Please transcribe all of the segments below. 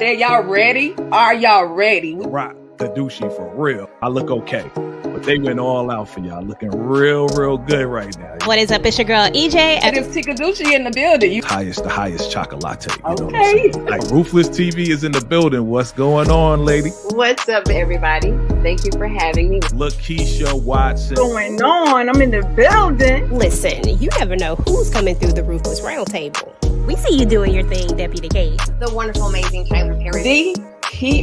there. Y'all ready? Are y'all ready? Rock the douchey for real. I look okay, but they went all out for y'all. Looking real good right now. What is up? It's your girl EJ. It is Tikaduchi in the building. The highest chocolate. You know what I'm Okay. saying? Like Ruthless TV is in the building. What's going on, lady? What's up, everybody? Thank you for having me. Lakeisha Watson. Going on? I'm in the building. Listen, you never know who's coming through the Ruthless Roundtable. We see you doing your thing, Deputy K. The wonderful, amazing Tyler Perry. D.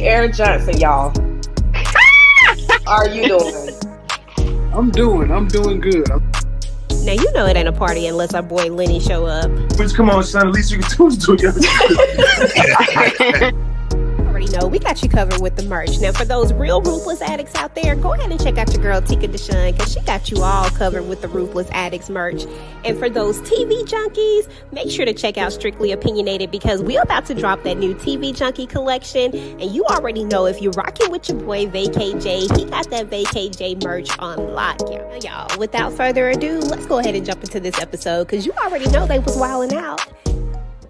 Air Johnson, y'all. How are you doing? I'm doing good. Now, you know it ain't a party unless our boy Lenny show up. Which, come on, son, at least you can do it. Already know we got you covered with the merch. Now, for those real Ruthless addicts out there, go ahead and check out your girl Tika Deshawn, because she got you all covered with the Ruthless Addicts merch. And for those TV junkies, make sure to check out Strictly Opinionated, because we're about to drop that new TV Junkie collection. And you already know, if you're rocking with your boy VACAY-JAY, he got that VACAY-JAY merch on lock, y'all. Without further ado, let's go ahead and jump into this episode, because you already know they was wilding out.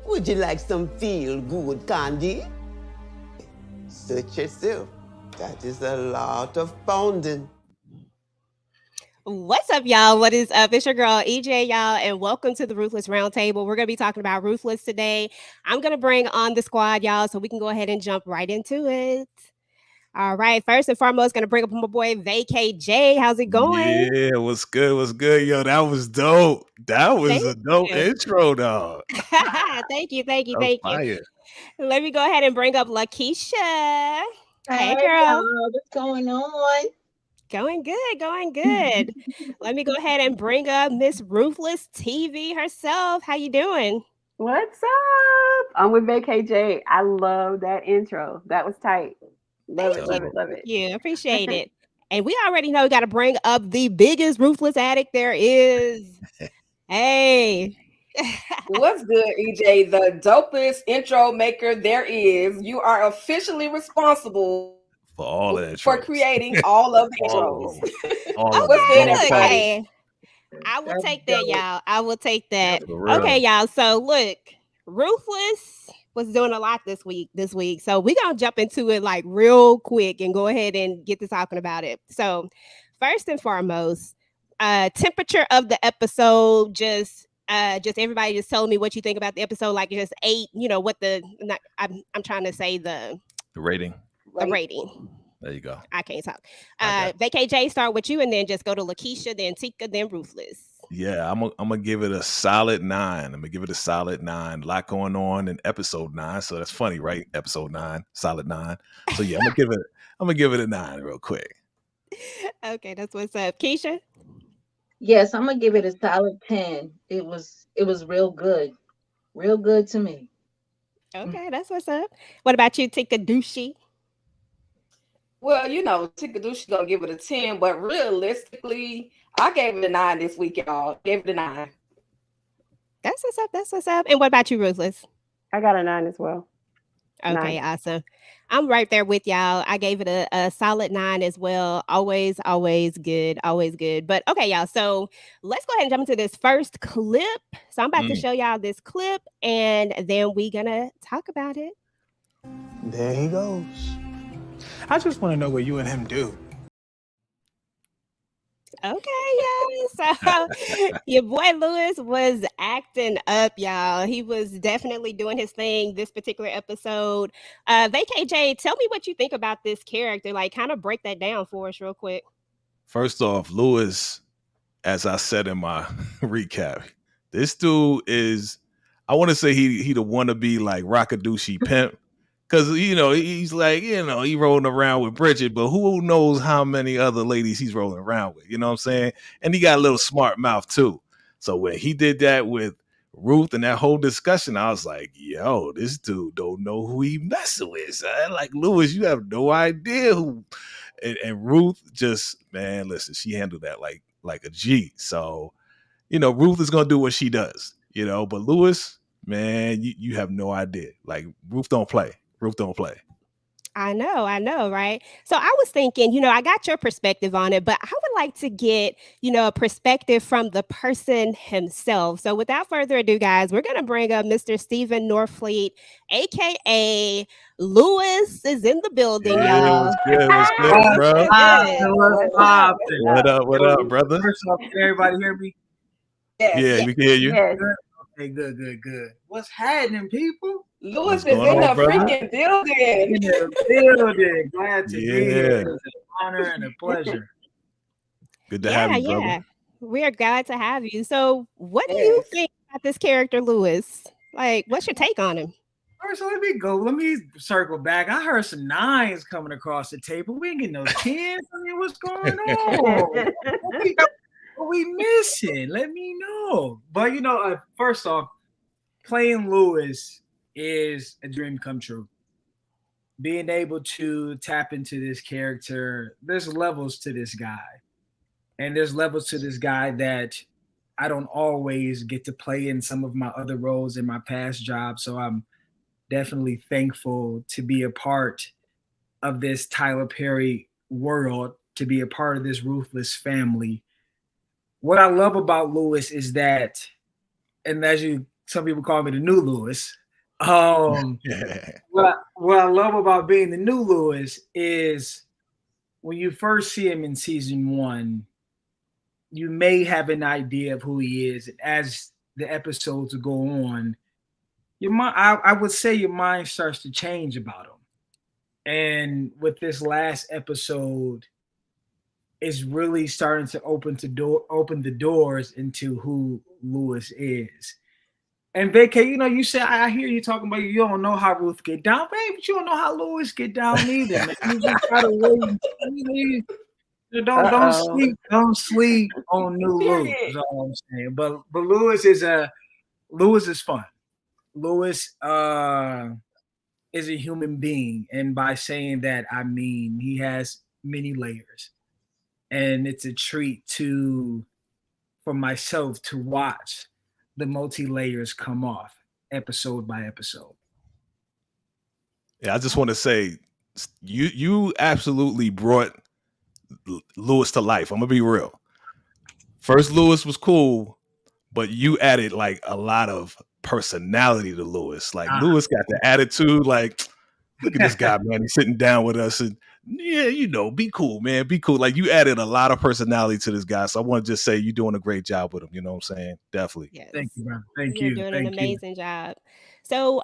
Would you like some feel-good candy? Search yourself. That is a lot of pounding. What's up, y'all? What is up? It's your girl EJ, y'all, and welcome to the Ruthless Roundtable. We're going to be talking about Ruthless today. I'm going to bring on the squad, y'all, so we can go ahead and jump right into it. All right, first and foremost, going to bring up my boy VACAY-JAY. How's it going? Yeah, what's good? Yo, that was dope. That was Thank a dope you. intro, dog. Thank you. Fire. Let me go ahead and bring up Lakeisha. Hey, girl. Y'all. What's going on? Going good. Let me go ahead and bring up Miss Ruthless TV herself. How you doing? What's up? I'm with VACAY-JAY. I love that intro. That was tight. Love it. Yeah, appreciate it. And we already know we got to bring up the biggest Ruthless addict there is. Hey. What's good, EJ? The dopest intro maker there is. You are officially responsible For all of that. for creating all of the All intros. of them. What's good, Look, everybody? hey, I will take that, y'all. I will take that. For real. Okay, y'all. So look, Ruthless was doing a lot this week. So we're gonna jump into it like real quick and go ahead and get to talking about it. So first and foremost, temperature of the episode, just everybody just telling me what you think about the episode, like just 8, what I'm trying to say the rating. The rating. There you go. I can't talk. VACAY-JAY, start with you, and then just go to Lakeisha, then Tika, then Ruthless. Yeah, I'm gonna give it a solid 9. A lot going on in episode 9, so that's funny, right? Episode 9, solid 9. So yeah, I'm gonna give it a 9 real quick. Okay, that's what's up. Keisha? Yes, I'm gonna give it a solid 10. It was real good to me. Okay, that's what's up. What about you, Tikadushi? Well, Tikadushi gonna give it a 10, but realistically, I gave it a 9 this week, y'all. Gave it a 9. That's what's up. And what about you, Ruthless? I got a 9 as well. Okay, 9. awesome. I'm right there with y'all. I gave it a solid 9 as well. Always good. But okay, y'all. So let's go ahead and jump into this first clip. So I'm about to show y'all this clip, and then we're gonna talk about it. There he goes. I just want to know what you and him do. Okay, y'all. So your boy Lewis was acting up, y'all. He was definitely doing his thing this particular episode. VACAY-JAY, tell me what you think about this character. Like, kind of break that down for us real quick. First off, Lewis, as I said in my recap, this dude is, I want to say he the wannabe like Rockadooshi pimp. Because, he's like, he rolling around with Bridget, but who knows how many other ladies he's rolling around with, you know what I'm saying? And he got a little smart mouth too. So when he did that with Ruth and that whole discussion, I was like, yo, this dude don't know who he messing with. Son. Like, Lewis, you have no idea who. And Ruth just, man, listen, she handled that like a G. So, Ruth is going to do what she does, but Lewis, man, you have no idea. Like, Ruth don't play. I know, right? So I was thinking, I got your perspective on it, but I would like to get, a perspective from the person himself. So without further ado, guys, we're going to bring up Mr. Stephen Norfleet, aka Lewis is in the building, Yeah, y'all. what's good? What's good, bro? Good. What's poppin'? What up? What up, brother? First off, can everybody hear me? Yes. Yeah, we can hear you. Yes. Okay, good. What's happening, people? Lewis What's is going in the on, brother? freaking building. In the building. Glad to be here. Yeah. It was an honor and a pleasure. Good to have you, brother. Yeah. We are glad to have you. So what do you Yes. think about this character, Lewis? Like, what's your take on him? First, let me circle back. I heard some 9s coming across the table. We ain't getting no 10s. I mean, what's going on? What we missing? Let me know. But first off, playing Lewis is a dream come true. Being able to tap into this character, there's levels to this guy. And there's levels to this guy that I don't always get to play in some of my other roles in my past jobs. So I'm definitely thankful to be a part of this Tyler Perry world, to be a part of this Ruthless family. What I love about Lewis is that, and some people call me the new Lewis. What I love about being the new Lewis is when you first see him in season 1, you may have an idea of who he is. As the episodes go on, your mind, I would say your mind starts to change about him. And with this last episode, it's really starting to open the doors into who Lewis is. And VACAY, you said, I hear you talking about you don't know how Ruth get down, babe, but you don't know how Lewis get down either. Man. You just gotta wait. Don't sleep on new Lewis. Is all I'm saying. But Lewis is fun. Lewis is a human being, and by saying that, I mean he has many layers, and it's a treat for myself to watch the multi-layers come off episode by episode. Yeah, I just want to say you absolutely brought Lewis to life. I'm gonna be real. First Lewis was cool, but you added like a lot of personality to Lewis. Like Lewis got the attitude, like, look at this guy, man. He's sitting down with us and be cool, man. Be cool. Like you added a lot of personality to this guy. So I want to just say you're doing a great job with him. You know what I'm saying? Definitely. Yes. Thank you, man. Thank You're you. doing Thank an you. amazing job. So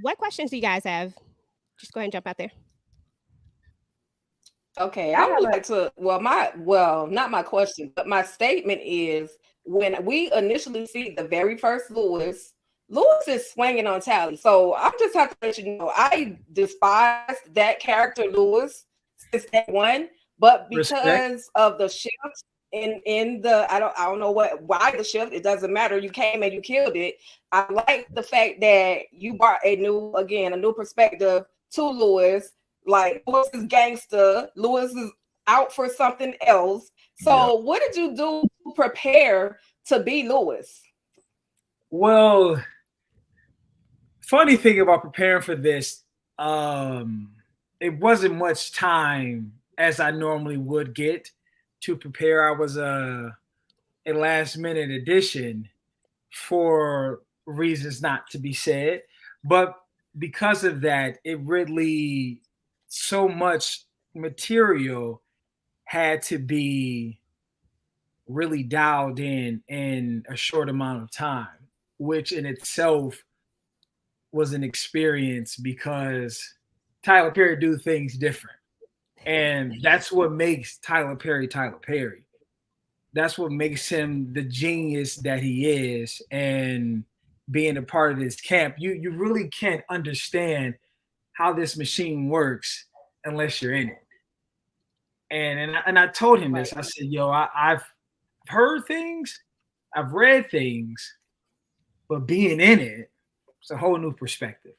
what questions do you guys have? Just go ahead and jump out there. Okay, I would like to, not my question, but my statement is when we initially see the very first Lewis is swinging on Tally. So I'm just have to let you know, I despised that character Lewis since day one, but because of the shift in the, I don't know why the shift, it doesn't matter. You came and you killed it. I like the fact that you brought a new perspective to Lewis. Like Lewis is gangster, Lewis is out for something else. So what did you do to prepare to be Lewis? Well, funny thing about preparing for this, it wasn't much time as I normally would get to prepare. I was a last minute addition for reasons not to be said, but because of that, it really, so much material had to be really dialed in a short amount of time, which in itself was an experience because Tyler Perry do things different. And that's what makes Tyler Perry Tyler Perry. That's what makes him the genius that he is. And being a part of this camp, you really can't understand how this machine works unless you're in it. And I told him this. I said, yo, I've heard things, I've read things, but being in it, it's a whole new perspective.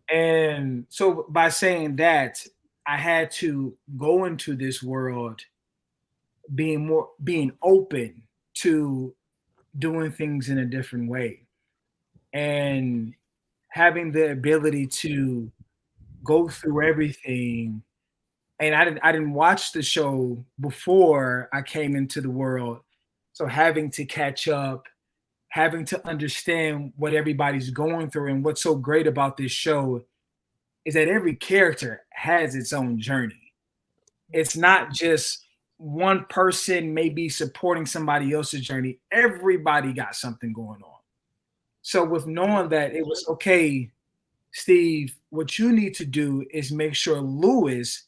And so by saying that, I had to go into this world being open to doing things in a different way and having the ability to go through everything. And I didn't watch the show before I came into the world. So having to catch up, having to understand what everybody's going through. And what's so great about this show is that every character has its own journey. It's not just one person maybe supporting somebody else's journey. Everybody got something going on. So with knowing that, it was okay, Steve, what you need to do is make sure Lewis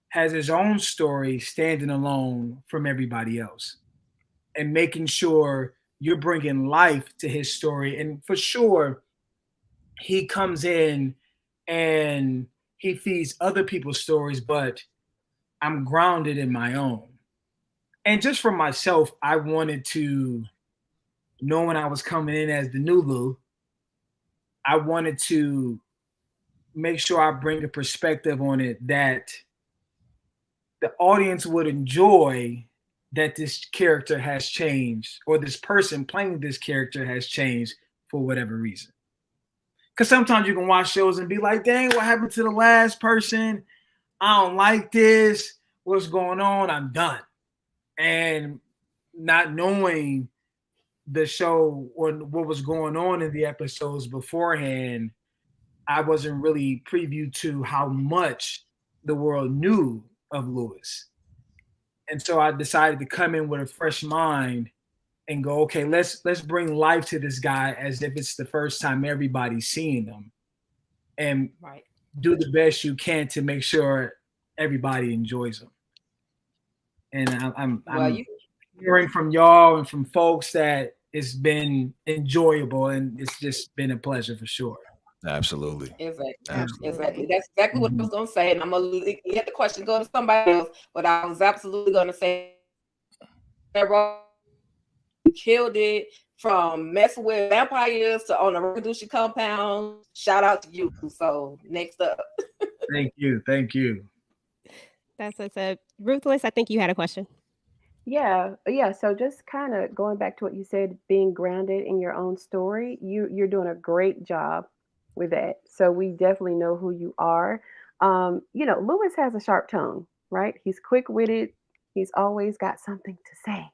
has his own story standing alone from everybody else, and making sure you're bringing life to his story. And for sure, he comes in and he feeds other people's stories, but I'm grounded in my own. And just for myself, I wanted to know when I was coming in as the new Lou, I wanted to make sure I bring a perspective on it that the audience would enjoy, that this character has changed, or this person playing this character has changed for whatever reason. Because sometimes you can watch shows and be like, dang, what happened to the last person? I don't like this. What's going on? I'm done. And not knowing the show or what was going on in the episodes beforehand, I wasn't really privy to how much the world knew of Lewis. And so I decided to come in with a fresh mind and go, okay, let's bring life to this guy as if it's the first time everybody's seeing him, and do the best you can to make sure everybody enjoys him. And I'm hearing from y'all and from folks that it's been enjoyable, and it's just been a pleasure for sure. Absolutely. Exactly. That's exactly what I was going to say. And I'm going to let the question go to somebody else, but I was absolutely going to say that you killed it, from messing with vampires to on a Rakadushi compound. Shout out to you. So next up. Thank you. That's what's up. Ruthless, I think you had a question. Yeah. So just kind of going back to what you said, being grounded in your own story, you're doing a great job with that. So we definitely know who you are. Lewis has a sharp tongue, right? He's quick-witted. He's always got something to say.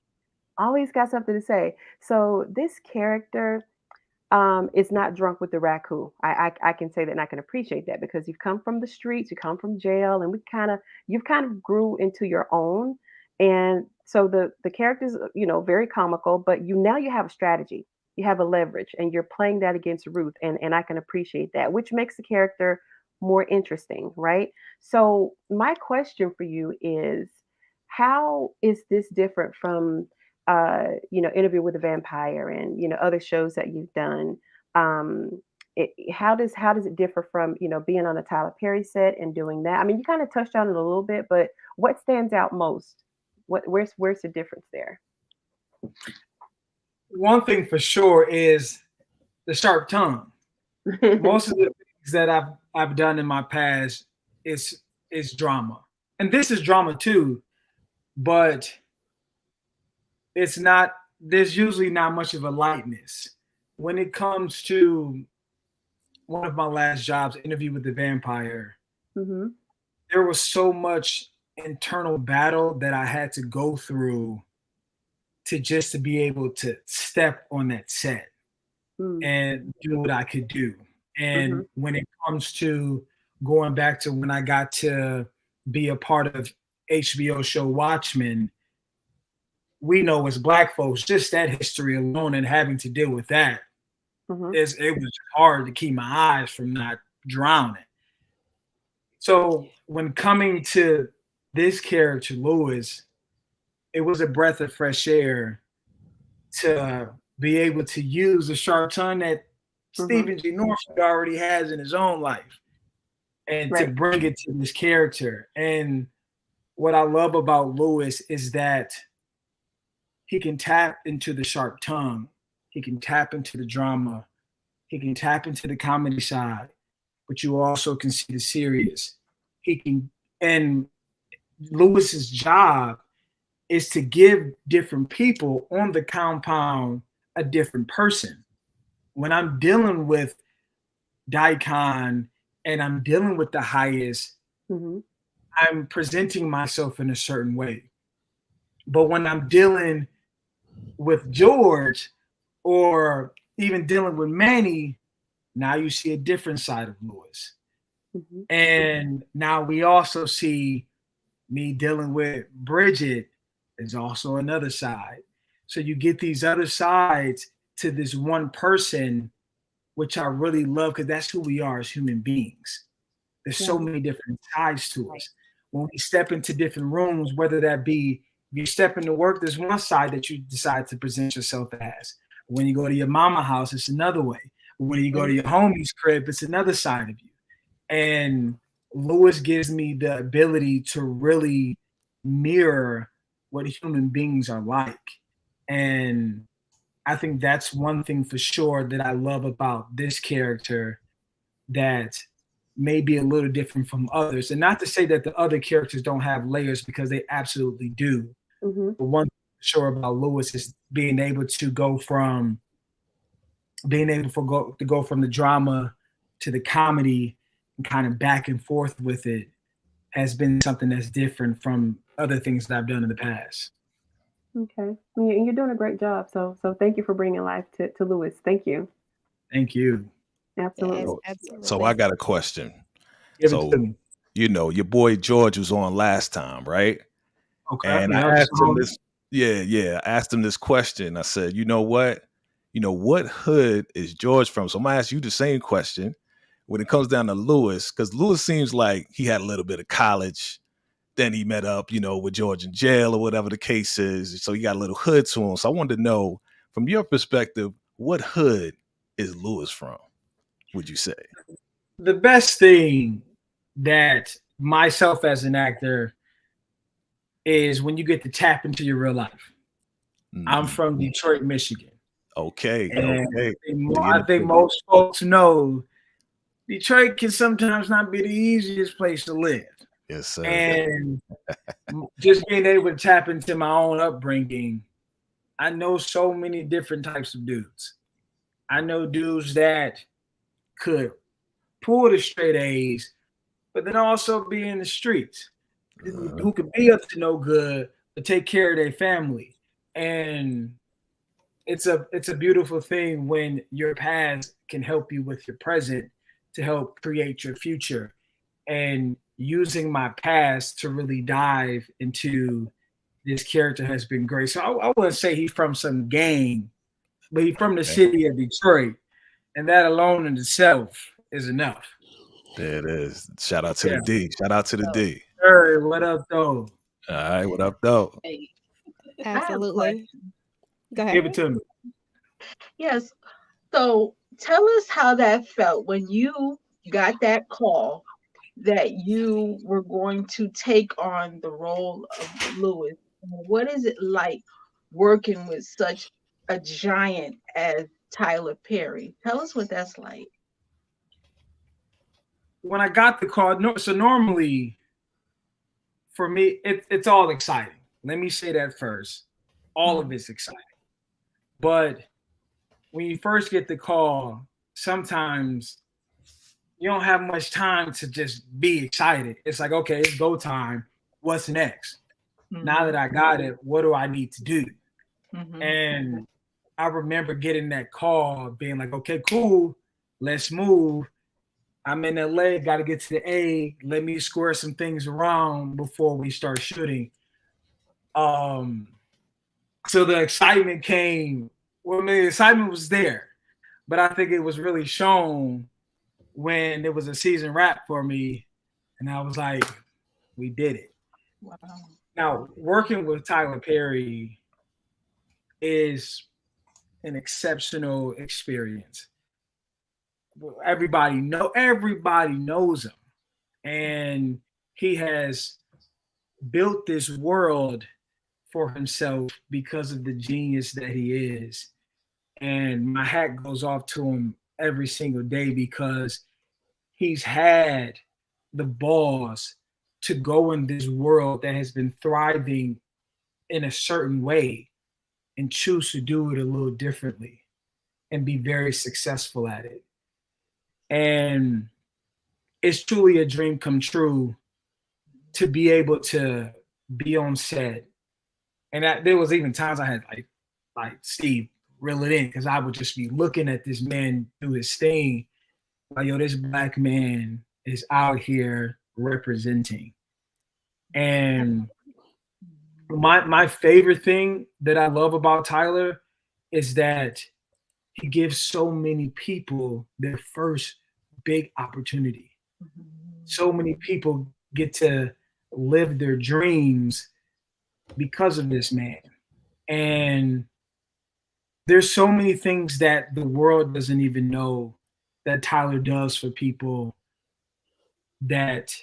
So this character is not drunk with the raku. I can say that, and I can appreciate that, because you've come from the streets, you come from jail, and you've kind of grew into your own. And so the character's, very comical, but now you have a strategy, you have a leverage, and you're playing that against Ruth, and I can appreciate that, which makes the character more interesting, right? So my question for you is, how is this different from Interview with a Vampire and other shows that you've done? How does it differ from being on a Tyler Perry set and doing that? I mean, you kind of touched on it a little bit, but what stands out most? Where's the difference there? One thing for sure is the sharp tongue. Most of the things that I've done in my past is drama, and this is drama too, but it's not. There's usually not much of a lightness when it comes to one of my last jobs, Interview with the Vampire. Mm-hmm. There was so much internal battle that I had to go through to be able to step on that set and do what I could do. And when it comes to going back to when I got to be a part of HBO show Watchmen, we know as Black folks, just that history alone and having to deal with that, it was hard to keep my eyes from not drowning. So when coming to this character, Lewis, it was a breath of fresh air to be able to use the sharp tongue that Stephen G. Norfolk already has in his own life, and to bring it to this character. And what I love about Lewis is that he can tap into the sharp tongue, he can tap into the drama, he can tap into the comedy side, but you also can see the serious. And Lewis's job is to give different people on the compound a different person. When I'm dealing with Daikon and I'm dealing with the highest, Mm-hmm. I'm presenting myself in a certain way. But when I'm dealing with George or even dealing with Manny, now you see a different side of Lewis. Mm-hmm. And now we also see me dealing with Bridget is also another side. So you get these other sides to this one person, which I really love because that's who we are as human beings. There's so many different sides to us. When we step into different rooms, whether that be if you step into work, there's one side that you decide to present yourself as. When you go to your mama house, it's another way. When you go to your homie's crib, it's another side of you. And Lewis gives me the ability to really mirror what human beings are like. And I think that's one thing for sure that I love about this character that may be a little different from others. And not to say that the other characters don't have layers, because they absolutely do. Mm-hmm. But one thing for sure about Lewis is being able to go from the drama to the comedy and kind of back and forth with it has been something that's different from other things that I've done in the past. Okay. And you're doing a great job. So thank you for bringing life to Lewis. Thank you. Thank you. Absolutely. Yes, absolutely. So I got a question. Give So, it to me. you know, your boy George was on last time, right? Okay. And Yeah, I asked him this. I asked him this question. I said, you know what? What hood is George from? So I'm gonna ask you the same question when it comes down to Lewis, because Lewis seems like he had a little bit of college. Then he met up, with George in jail or whatever the case is. So he got a little hood to him. So I wanted to know, from your perspective, what hood is Lewis from, would you say? The best thing that myself as an actor is when you get to tap into your real life. Mm-hmm. I'm from Detroit, Michigan. Okay. And okay. I think most folks know Detroit can sometimes not be the easiest place to live. Yes, sir. And just being able to tap into my own upbringing, I know so many different types of dudes. I know dudes that could pull the straight A's, but then also be in the streets, who could be up to no good, but take care of their family. And it's a beautiful thing when your past can help you with your present to help create your future. And using my past to really dive into this character has been great. So I wouldn't say he's from some gang, but he's from the city of Detroit. And that alone in itself is enough. There it is. Shout out to the D. Shout out to the D. Hey, what up, though? All right, what up, though? Absolutely. Go ahead. Give it to me. Yes. So tell us how that felt when you got that call that you were going to take on the role of Lewis. What is it like working with such a giant as Tyler Perry? Tell us what that's like. When I got the call, so normally for me, it's all exciting. Let me say that first. All of it's exciting. But when you first get the call, sometimes you don't have much time to just be excited. It's like, okay, it's go time. What's next? Mm-hmm. Now that I got it, what do I need to do? Mm-hmm. And I remember getting that call, being like, okay, cool, let's move. I'm in LA, got to get to the A. Let me square some things around before we start shooting. So the excitement came. Well, the excitement was there, but I think it was really shown when there was a season wrap for me, and I was like, we did it. Wow. Now, working with Tyler Perry is an exceptional experience. Everybody knows him, and he has built this world for himself because of the genius that he is. And my hat goes off to him every single day because he's had the balls to go in this world that has been thriving in a certain way and choose to do it a little differently and be very successful at it. And it's truly a dream come true to be able to be on set. And there was even times I had like Steve reel it in, because I would just be looking at this man do his thing. Like, yo, this black man is out here representing. And my favorite thing that I love about Tyler is that he gives so many people their first big opportunity. So many people get to live their dreams because of this man. And there's so many things that the world doesn't even know that Tyler does for people that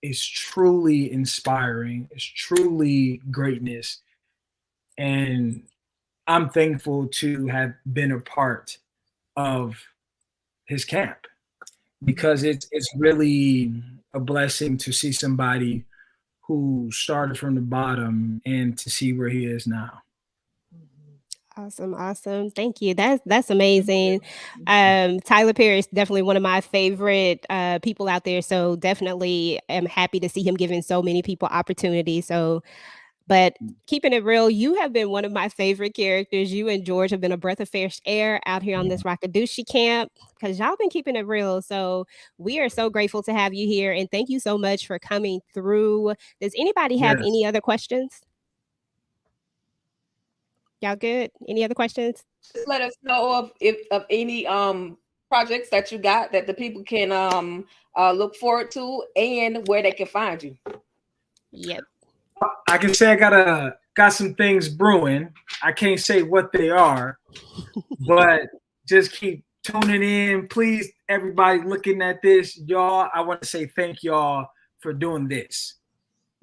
is truly inspiring. It's truly greatness. And I'm thankful to have been a part of his camp, because it's really a blessing to see somebody who started from the bottom and to see where he is now. Awesome. Thank you. That's amazing. Tyler Perry is definitely one of my favorite people out there. So definitely am happy to see him giving so many people opportunity. But keeping it real, you have been one of my favorite characters. You and George have been a breath of fresh air out here on this Rockadushi camp, because y'all been keeping it real. So we are so grateful to have you here. And thank you so much for coming through. Does anybody have any other questions? Y'all good? Any other questions? Just let us know of any projects that you got that the people can look forward to, and where they can find you. Yep. I can say I got some things brewing. I can't say what they are, but just keep tuning in. Please, everybody looking at this, y'all, I want to say thank y'all for doing this,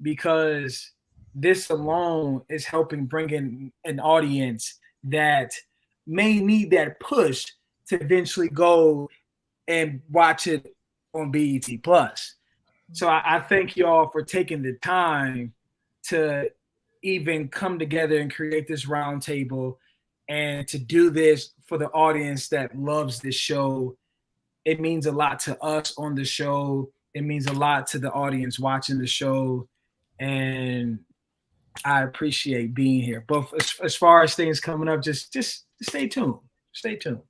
because this alone is helping bring in an audience that may need that push to eventually go and watch it on BET Plus. So I thank y'all for taking the time to even come together and create this roundtable, and to do this for the audience that loves this show. It means a lot to us on the show. It means a lot to the audience watching the show. And I appreciate being here. But as far as things coming up, just stay tuned. Stay tuned.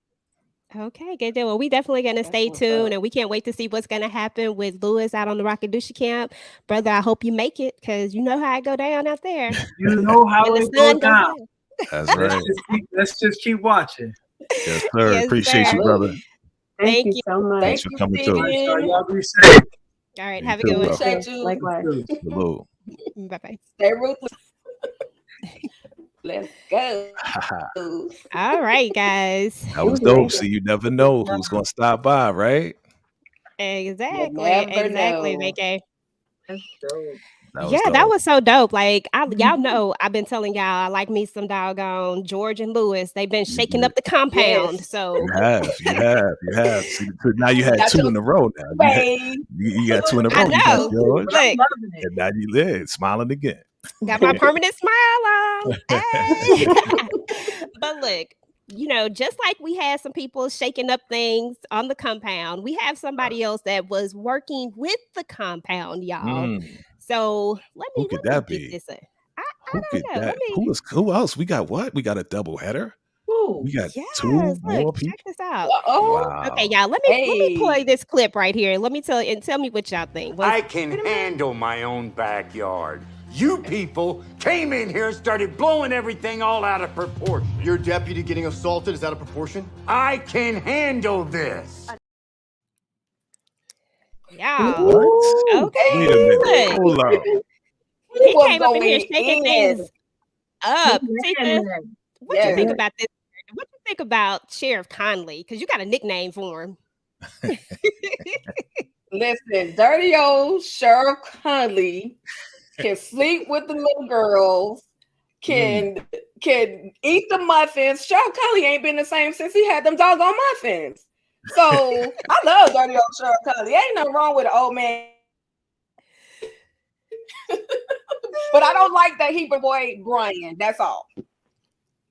Okay, good deal. Well, we definitely going to stay tuned, and we can't wait to see what's going to happen with Lewis out on the Rockadushi camp. Brother, I hope you make it, because you know how it go down out there. You know how it goes down. That's right. Let's just keep watching. Yes, sir. Yes, Appreciate sir. you, brother. Thank you so much. Thanks for coming through. Y'all be safe. All right, You have a too, good one. bro. Appreciate you. Likewise. Salute. Bye-bye. Stay ruthless. Let's go. All right, guys. That was dope. See, you never know who's gonna stop by, right? Exactly. never Exactly, know. VACAY. That's dope. That was so dope. Like, y'all know, I've been telling y'all, I like me some doggone George and Lewis. They've been shaking up the compound. Yes. So You have. See, now you had two in a row. Now you got two in a row. I You got know. George, Look, and now you live smiling again. got my permanent smile on. Hey. But look, you know, just like we had some people shaking up things on the compound, we have somebody else that was working with the compound, y'all. So let me Who could that be? get this in. I Who could don't know. that? Who else? We got what? We got a double header. Ooh. We got Yes, two more look, people. check this out. Wow. Okay, y'all, let me play this clip right here. Let me tell me what y'all think. I can handle my own backyard. You people came in here and started blowing everything all out of proportion. Your deputy getting assaulted is out of proportion? I can handle this. Yeah. What? Okay. Wait a minute. Look, Hold up. he came up in here shaking things up. Tika, what you think about this? What you think about Sheriff Conley? Because you got a nickname for him. Listen, dirty old Sheriff Conley can sleep with the little girls, can eat the muffins. Sheriff Conley ain't been the same since he had them doggone muffins. So I love dirty old Sheriff Conley. Ain't nothing wrong with an old man. But I don't like that Hebrew boy Brian. That's all.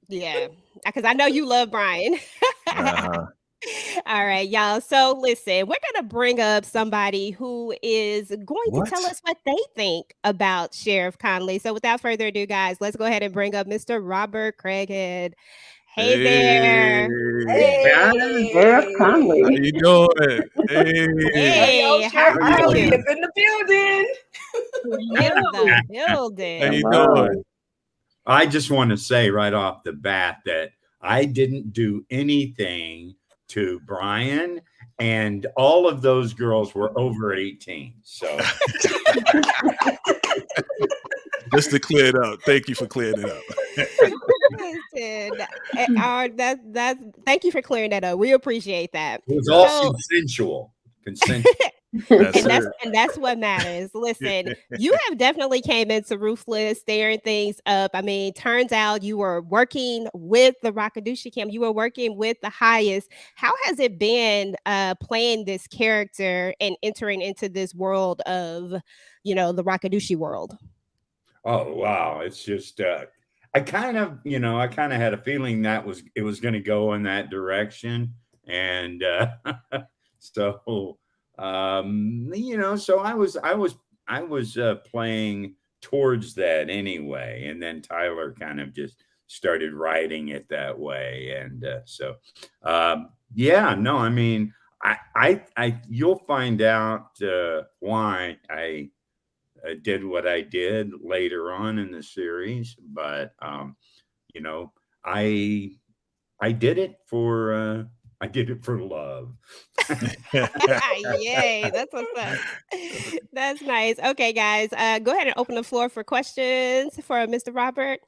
Yeah, because I know you love Brian. All right, y'all. So listen, we're gonna bring up somebody who is going to tell What? us what they think about Sheriff Conley. So without further ado, guys, let's go ahead and bring up Mr. Robert Craighead. Hey Hey, there. Sheriff how Conley. you doing? Hey, Hey, yo, Hey, how Sheriff how you are Conley doing? is you? in the building. In the How you building. doing? Hello. I just want to say right off the bat that I didn't do anything to Brian, and all of those girls were over 18. So Just to clear it up. Thank you for clearing it up. Listen, that's thank you for clearing that up. We appreciate that. it was all So consensual. Consensual. That's it. and that's what matters. Listen, you have definitely came into Ruthless, staring things up. I mean, turns out you were working with the Rakadushi Camp. You were working with the highest. How has it been playing this character and entering into this world of, the Rakadushi world? Oh wow, it's just I kind of, had a feeling that it was going to go in that direction, and so so I was playing towards that anyway, and then Tyler kind of just started writing it that way, and yeah, no, I mean, I you'll find out why I did what I did later on in the series, but you know, I I did it for love. Yay, that's what's up. That's nice. Okay, guys, go ahead and open the floor for questions for Mr. Robert.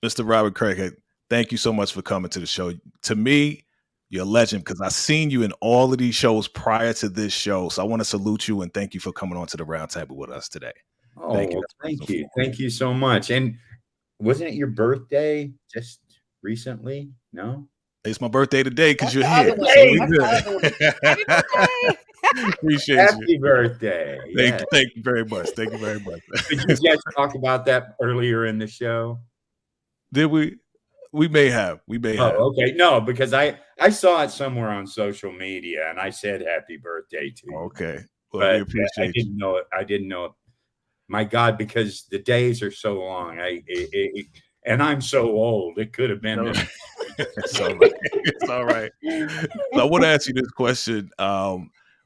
Mr. Robert Craighead, thank you so much for coming to the show. To me, you're a legend because I've seen you in all of these shows prior to this show. So I want to salute you and thank you for coming on to the roundtable with us today. Oh, Thank you. well, thank you. Thank you so much. And wasn't it your birthday just recently? No? It's my birthday today because you're That's here. the So other we one. That's the other one. Happy birthday! Appreciate Happy you. birthday. Yeah. Thank you very much. Thank you very much. Did you guys talk about that earlier in the show? Did we? We may have. We may have. Oh, okay. No, because I saw it somewhere on social media and I said happy birthday to you. Okay. Well, But we appreciate I didn't know it. I didn't know it. My God, because the days are so long. And I'm so old. It could have been. No. It's all right. It's all right. So I want to ask you this question.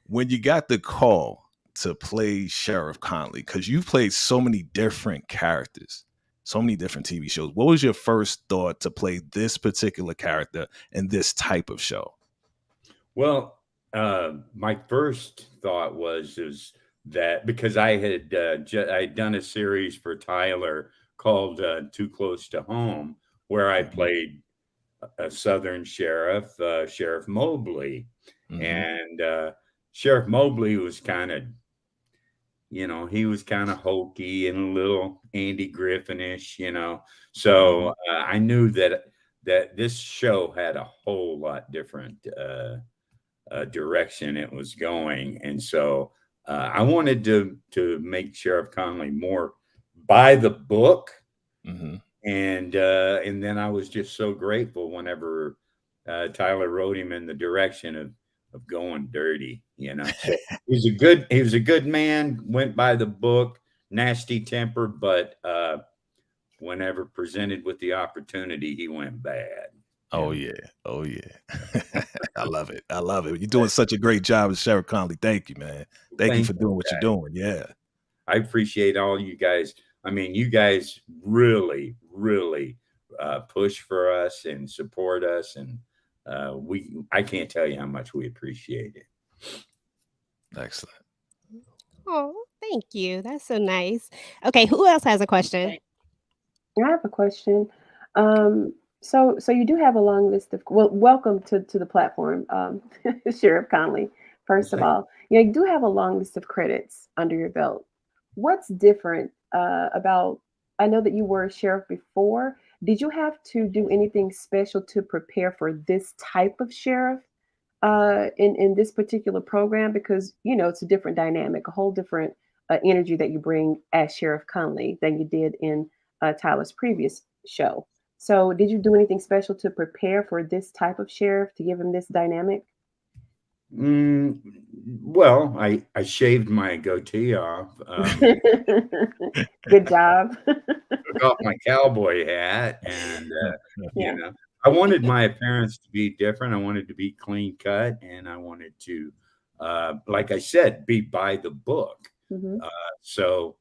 When you got the call to play Sheriff Conley, because you've played so many different characters, so many different TV shows, what was your first thought to play this particular character in this type of show? Well, my first thought was that because I had I'd done a series for Tyler called Too Close to Home, where I played a Southern sheriff, Sheriff Mobley, and Sheriff Mobley was kind of, he was kind of hokey and a little Andy Griffinish, So I knew that this show had a whole lot different direction it was going, and so I wanted to make Sheriff Conley more by the book, and then I was just so grateful whenever Tyler wrote him in the direction of going dirty. So he was a good man, went by the book, nasty temper, but whenever presented with the opportunity, he went bad. Oh yeah. Oh yeah. I love it. I love it. You're doing such a great job as Sheriff Conley. Thank you, man. Thank you for doing what you're doing. Yeah. I appreciate all you guys. I mean, you guys really, really push for us and support us, and I can't tell you how much we appreciate it. Excellent. Oh, thank you. That's so nice. Okay, who else has a question? I have a question. So you do have a long list of, well, welcome to the platform, Sheriff Conley. First of all, you do have a long list of credits under your belt. What's different about, I know that you were a sheriff before. Did you have to do anything special to prepare for this type of sheriff in this particular program? Because, it's a different dynamic, a whole different energy that you bring as Sheriff Conley than you did in Tyler's previous show. So did you do anything special to prepare for this type of sheriff, to give him this dynamic? Well, I shaved my goatee off. Good job. Took off my cowboy hat, and Yeah. you know, I wanted my appearance to be different. I wanted to be clean cut, and I wanted to, like I said, be by the book. Mhm. So,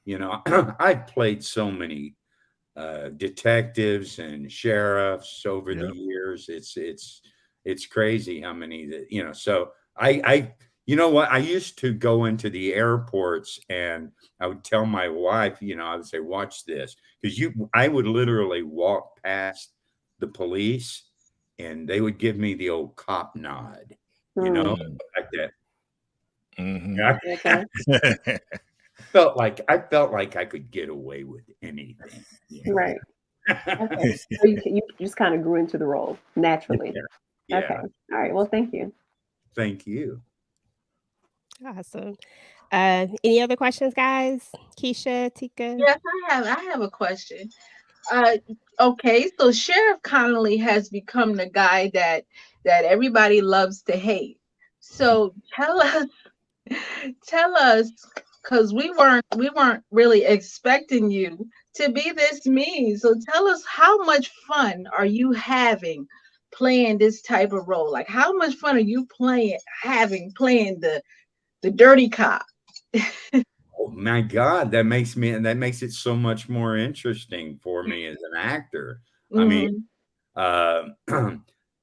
you know, I've played so many detectives and sheriffs over the Yep. years. It's crazy how many that, you know. So I you know what, I used to go into the airports and I would tell my wife, you know, I would say, watch this, because I would literally walk past the police and they would give me the old cop nod, you know, Mm. like that. Mhm. Okay. I felt like I could get away with anything, you know. Right. Okay. So you just kind of grew into the role naturally. Yeah. Okay. All right. Well, thank you. Thank you. Awesome. Any other questions, guys? Keisha, Tika? Yes, I have a question. Okay, so Sheriff Conley has become the guy that everybody loves to hate. So tell us, because we weren't really expecting you to be this mean. So tell us, how much fun are you having playing this type of role? Like, how much fun are you playing the dirty cop? Oh my God, that makes it so much more interesting for me as an actor. I mean, uh,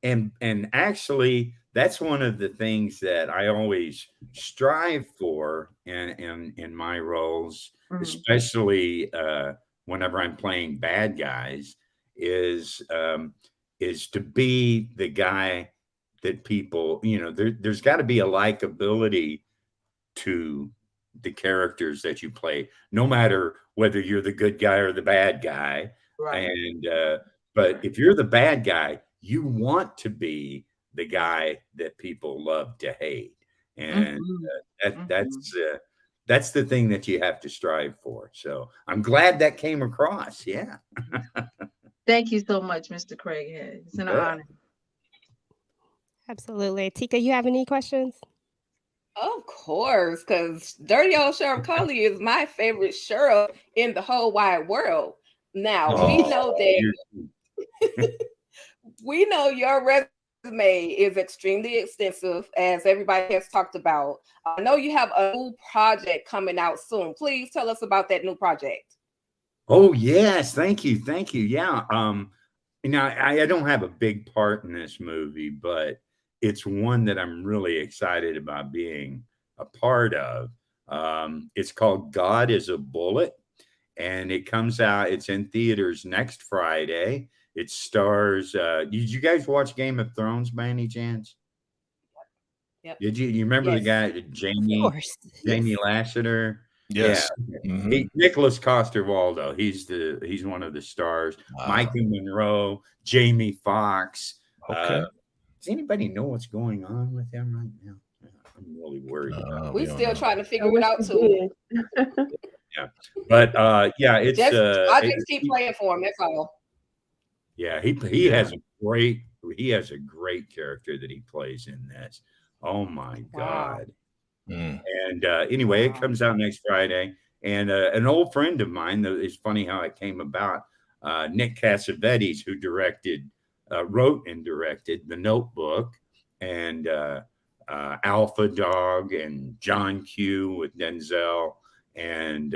and actually, that's one of the things that I always strive for in my roles, especially whenever I'm playing bad guys, is is to be the guy that people, you know, there's got to be a likability to the characters that you play, no matter whether you're the good guy or the bad guy. Right. And but if you're the bad guy, you want to be the guy that people love to hate, and that's the thing that you have to strive for. So I'm glad that came across. Yeah. Thank you so much, Mr. Craighead. It's an honor. Absolutely. Tika, you have any questions? Of course, because Dirty Old Sheriff Conley is my favorite sheriff in the whole wide world. Now we know that we know your resume is extremely extensive, as everybody has talked about. I know you have a new project coming out soon. Please tell us about that new project. Oh yes, thank you, yeah. You know, I don't have a big part in this movie, but it's one that I'm really excited about being a part of. It's called God is a Bullet, and it comes out. It's in theaters next Friday. It stars. Did you guys watch Game of Thrones by any chance? Yep. Did you remember the guy, Jamie? Of course. Jamie Yes. Lasseter. Yes. Yeah. Nicholas Coster-Waldau. He's one of the stars. Wow. Michael Monroe, Jamie Foxx. Okay. Does anybody know what's going on with him right now? I'm really worried about We it. still trying to figure it out too. Yeah, but yeah, it's I just keep praying for him. That's all. Yeah, he has a great character that he plays in this. Oh my God. And anyway, it comes out next Friday. And an old friend of mine, it's funny how it came about, Nick Cassavetes, who wrote and directed The Notebook and Alpha Dog and John Q with Denzel. And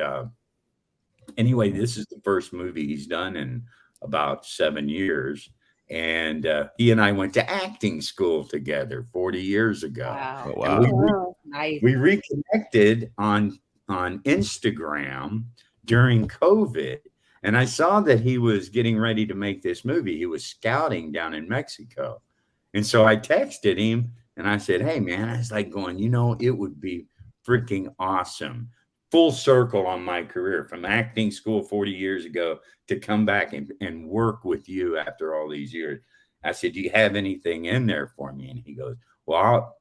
anyway, this is the first movie he's done in about 7 years. And he and I went to acting school together 40 years ago. Wow. Oh, wow. Nice. We reconnected on Instagram during COVID. And I saw that he was getting ready to make this movie. He was scouting down in Mexico. And so I texted him and I said, hey, man, I was like going, you know, it would be freaking awesome. Full circle on my career from acting school 40 years ago to come back and work with you after all these years. I said, do you have anything in there for me? And he goes, well,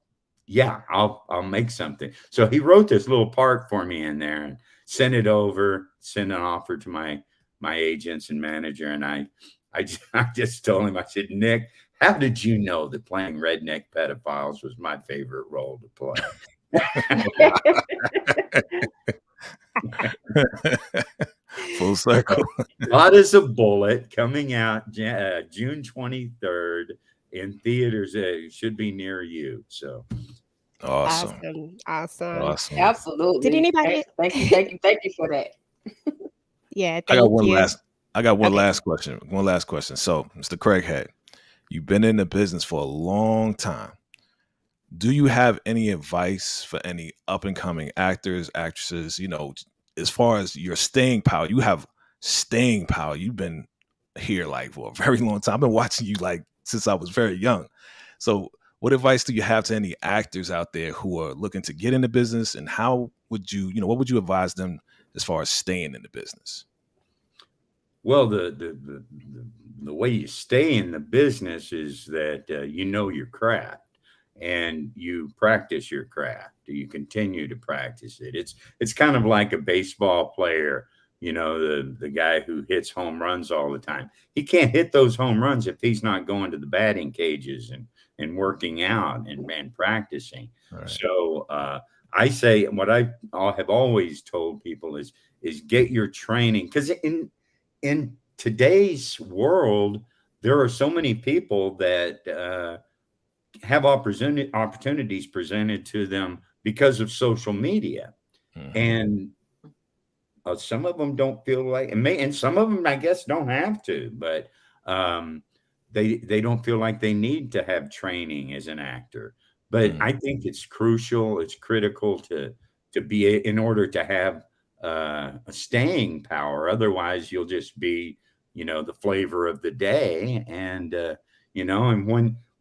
I'll make something. So he wrote this little part for me in there and sent it over, sent an offer to my agents and manager. And I just told him, I said, Nick, How did you know that playing redneck pedophiles was my favorite role to play? Full circle. Hot as a Bullet, coming out June 23rd in theaters. It should be near you. So awesome. Absolutely. Did anybody? Thank you for that. Yeah, I got one last question. One last question. So, Mr. Craighead, you've been in the business for a long time. Do you have any advice for any up and coming actors, actresses, as far as your staying power? You have staying power. You've been here like for a very long time. I've been watching you like since I was very young. So what advice do you have to any actors out there who are looking to get in the business, and how would you, what would you advise them as far as staying in the business? Well, the way you stay in the business is that you know your craft and you practice your craft. You continue to practice it. It's kind of like a baseball player, the guy who hits home runs all the time. He can't hit those home runs if he's not going to the batting cages and working out and practicing. Right. So I say what I have always told people is get your training, because in today's world, there are so many people that have opportunities presented to them because of social media. Mm-hmm. And some of them don't feel like, and some of them, I guess, don't have to, but they don't feel like they need to have training as an actor. But I think it's crucial, it's critical to be, in order to have a staying power. Otherwise, you'll just be, the flavor of the day. And, and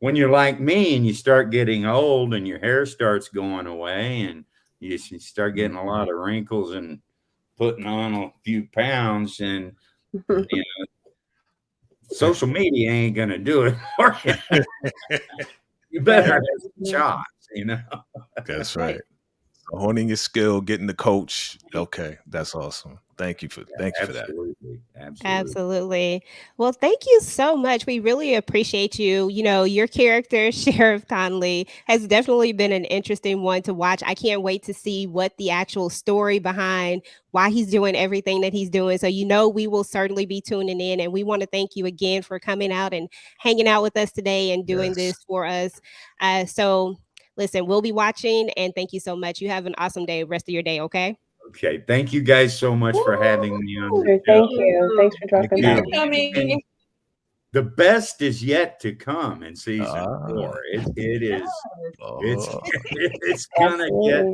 when you're like me and you start getting old and your hair starts going away and you start getting a lot of wrinkles and putting on a few pounds, and social media ain't gonna do it for you. You better have some chops, That's right. So honing your skill, getting the coach. Okay, that's awesome. Thank you for that. Absolutely. Well, thank you so much. We really appreciate you. Your character, Sheriff Conley, has definitely been an interesting one to watch. I can't wait to see what the actual story behind why he's doing everything that he's doing. So, we will certainly be tuning in, and we want to thank you again for coming out and hanging out with us today and doing this for us. So listen, we'll be watching, and thank you so much. You have an awesome day, rest of your day. Okay. Okay. Thank you guys so much for having me on. Thank you. Thanks for dropping by. The best is yet to come in season 4. It is. It's gonna get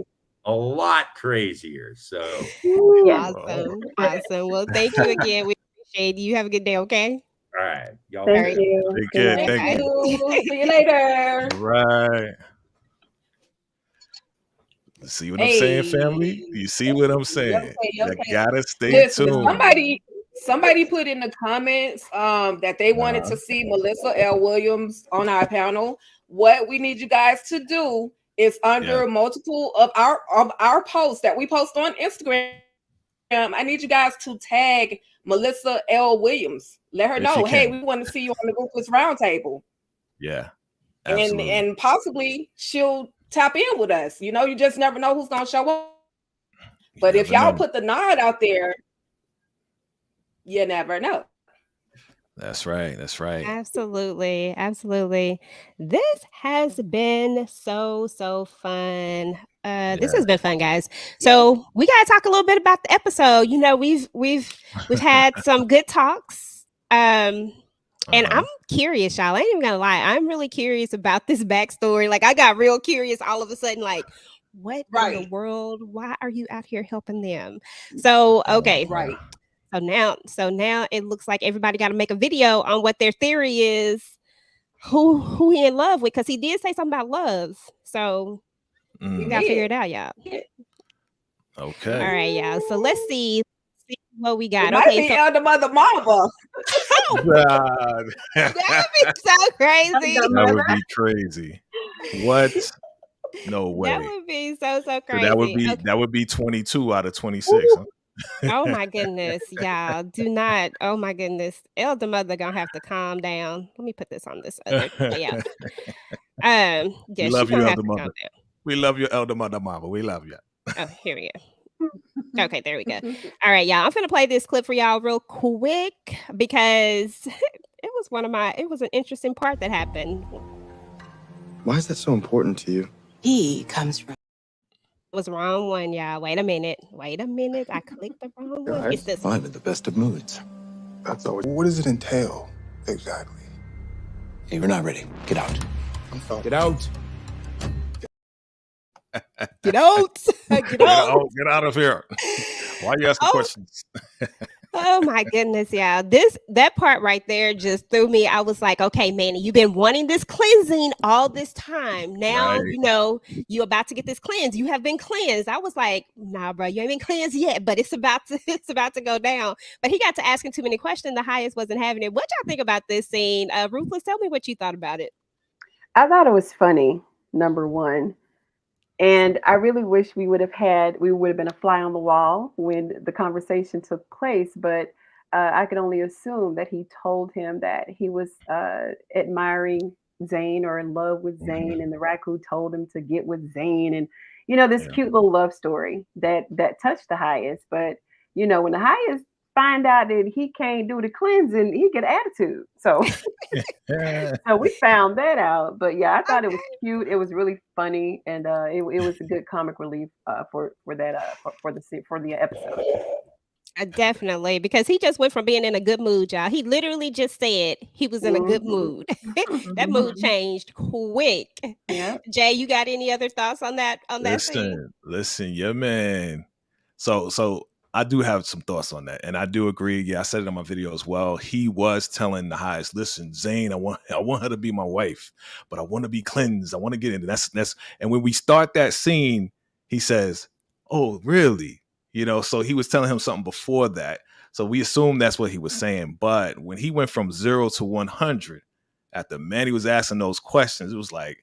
a lot crazier. So awesome. Well, thank you again. We appreciate you. Have a good day. Okay. All right. Y'all. Thank you. Take care. Thank you. See you later. Right. See what I'm saying, family? You see what I'm saying? You gotta stay tuned. Somebody put in the comments that they wanted to see Melissa L. Williams on our panel. What we need you guys to do is under multiple of our posts that we post on Instagram. I need you guys to tag Melissa L. Williams. Let her know, hey, we want to see you on the Ruthless Roundtable. Yeah. And possibly she'll tap in with us. You just never know who's gonna show up. But if y'all put the nod out there, you never know. That's right. Absolutely. This has been so fun. This has been fun, guys. So we gotta talk a little bit about the episode. We've had some good talks. And I'm curious, y'all. I ain't even gonna lie. I'm really curious about this backstory. Like, I got real curious all of a sudden, like, what in the world? Why are you out here helping them? So, okay. Right. So now it looks like everybody got to make a video on what their theory is, who he in love with, because he did say something about love. So we got to figure it out, y'all. Okay. All right, y'all. So let's see what we got. It might be Elder Mother Marva. God. That would be so crazy. That would be crazy. What? No way. That would be so crazy. So that would be 22 out of 26. Huh? Oh my goodness, y'all. Do not. Oh my goodness. Elder mother gonna have to calm down. Let me put this on this other layout. We Yeah, she love you, gonna have elder to calm mother. down. We love you, elder mother, mama. We love you. Oh, here we go. Okay, there we go. All right, y'all. I'm gonna play this clip for y'all real quick because it was an interesting part that happened. Why is that so important to you? He comes from. Was wrong one, y'all. Wait a minute. I clicked the wrong one. It's this one. I'm in the best of moods. That's always. What does it entail exactly? Hey, we're not ready. Get out. Get out. Get out. Get out. Get out of here. Why are you asking questions? Oh my goodness, y'all. That part right there just threw me. I was like, okay, Manny, you've been wanting this cleansing all this time. Now, Right. you're about to get this cleanse. You have been cleansed. I was like, nah, bro, you ain't been cleansed yet, but it's about to go down. But he got to asking too many questions. The highest wasn't having it. What y'all think about this scene? Ruthless, tell me what you thought about it. I thought it was funny, number one. And I really wish we would have been a fly on the wall when the conversation took place. But I could only assume that he told him that he was admiring Zayn or in love with Zayn, and the Raku told him to get with Zayn, and this cute little love story that touched the highest. But when the highest find out that he can't do the cleansing, he get attitude. So so we found that out. But yeah, I thought it was cute. It was really funny, and it was a good comic relief for the episode. Definitely, because he just went from being in a good mood, y'all. He literally just said he was in a good mood. That mood changed quick. Yeah. Jay, you got any other thoughts on that scene? Listen, yeah, man. So I do have some thoughts on that, and I do agree. Yeah, I said it in my video as well. He was telling the highest, listen, Zayn, I want her to be my wife, but I want to be cleansed. I want to get in. That's and when we start that scene, he says, "Oh, really?" So he was telling him something before that. So we assume that's what he was saying. But when he went from 0 to 100, after Manny was asking those questions, it was like,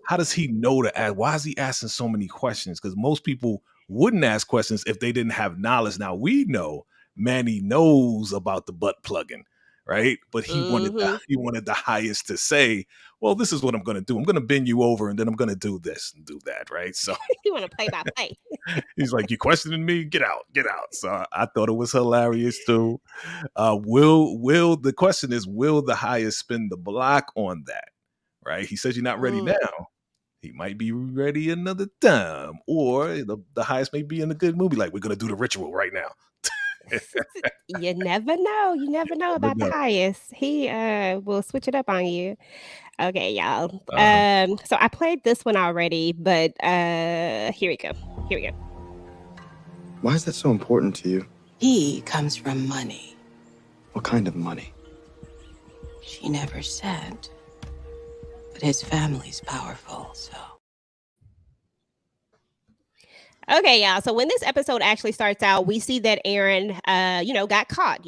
how does he know to ask? Why is he asking so many questions? Because most people wouldn't ask questions if they didn't have knowledge. Now we know Manny knows about the butt plugging, right? But he wanted the highest to say, well, this is what I'm going to do. I'm going to bend you over, and then I'm going to do this and do that, right? So you want to play by play. He's like, you questioning me? Get out. So I thought it was hilarious too. The question is, will the highest spin the block on that? Right? He says you're not ready now. He might be ready another time, or the highest may be in a good movie. Like, we're gonna do the ritual right now. You never know. You never know about the highest. He will switch it up on you. Okay, y'all. So I played this one already, but here we go. Why is that so important to you? He comes from money. What kind of money? She never said. But his family's powerful, so. Okay, y'all. So when this episode actually starts out, we see that Aaron, got caught.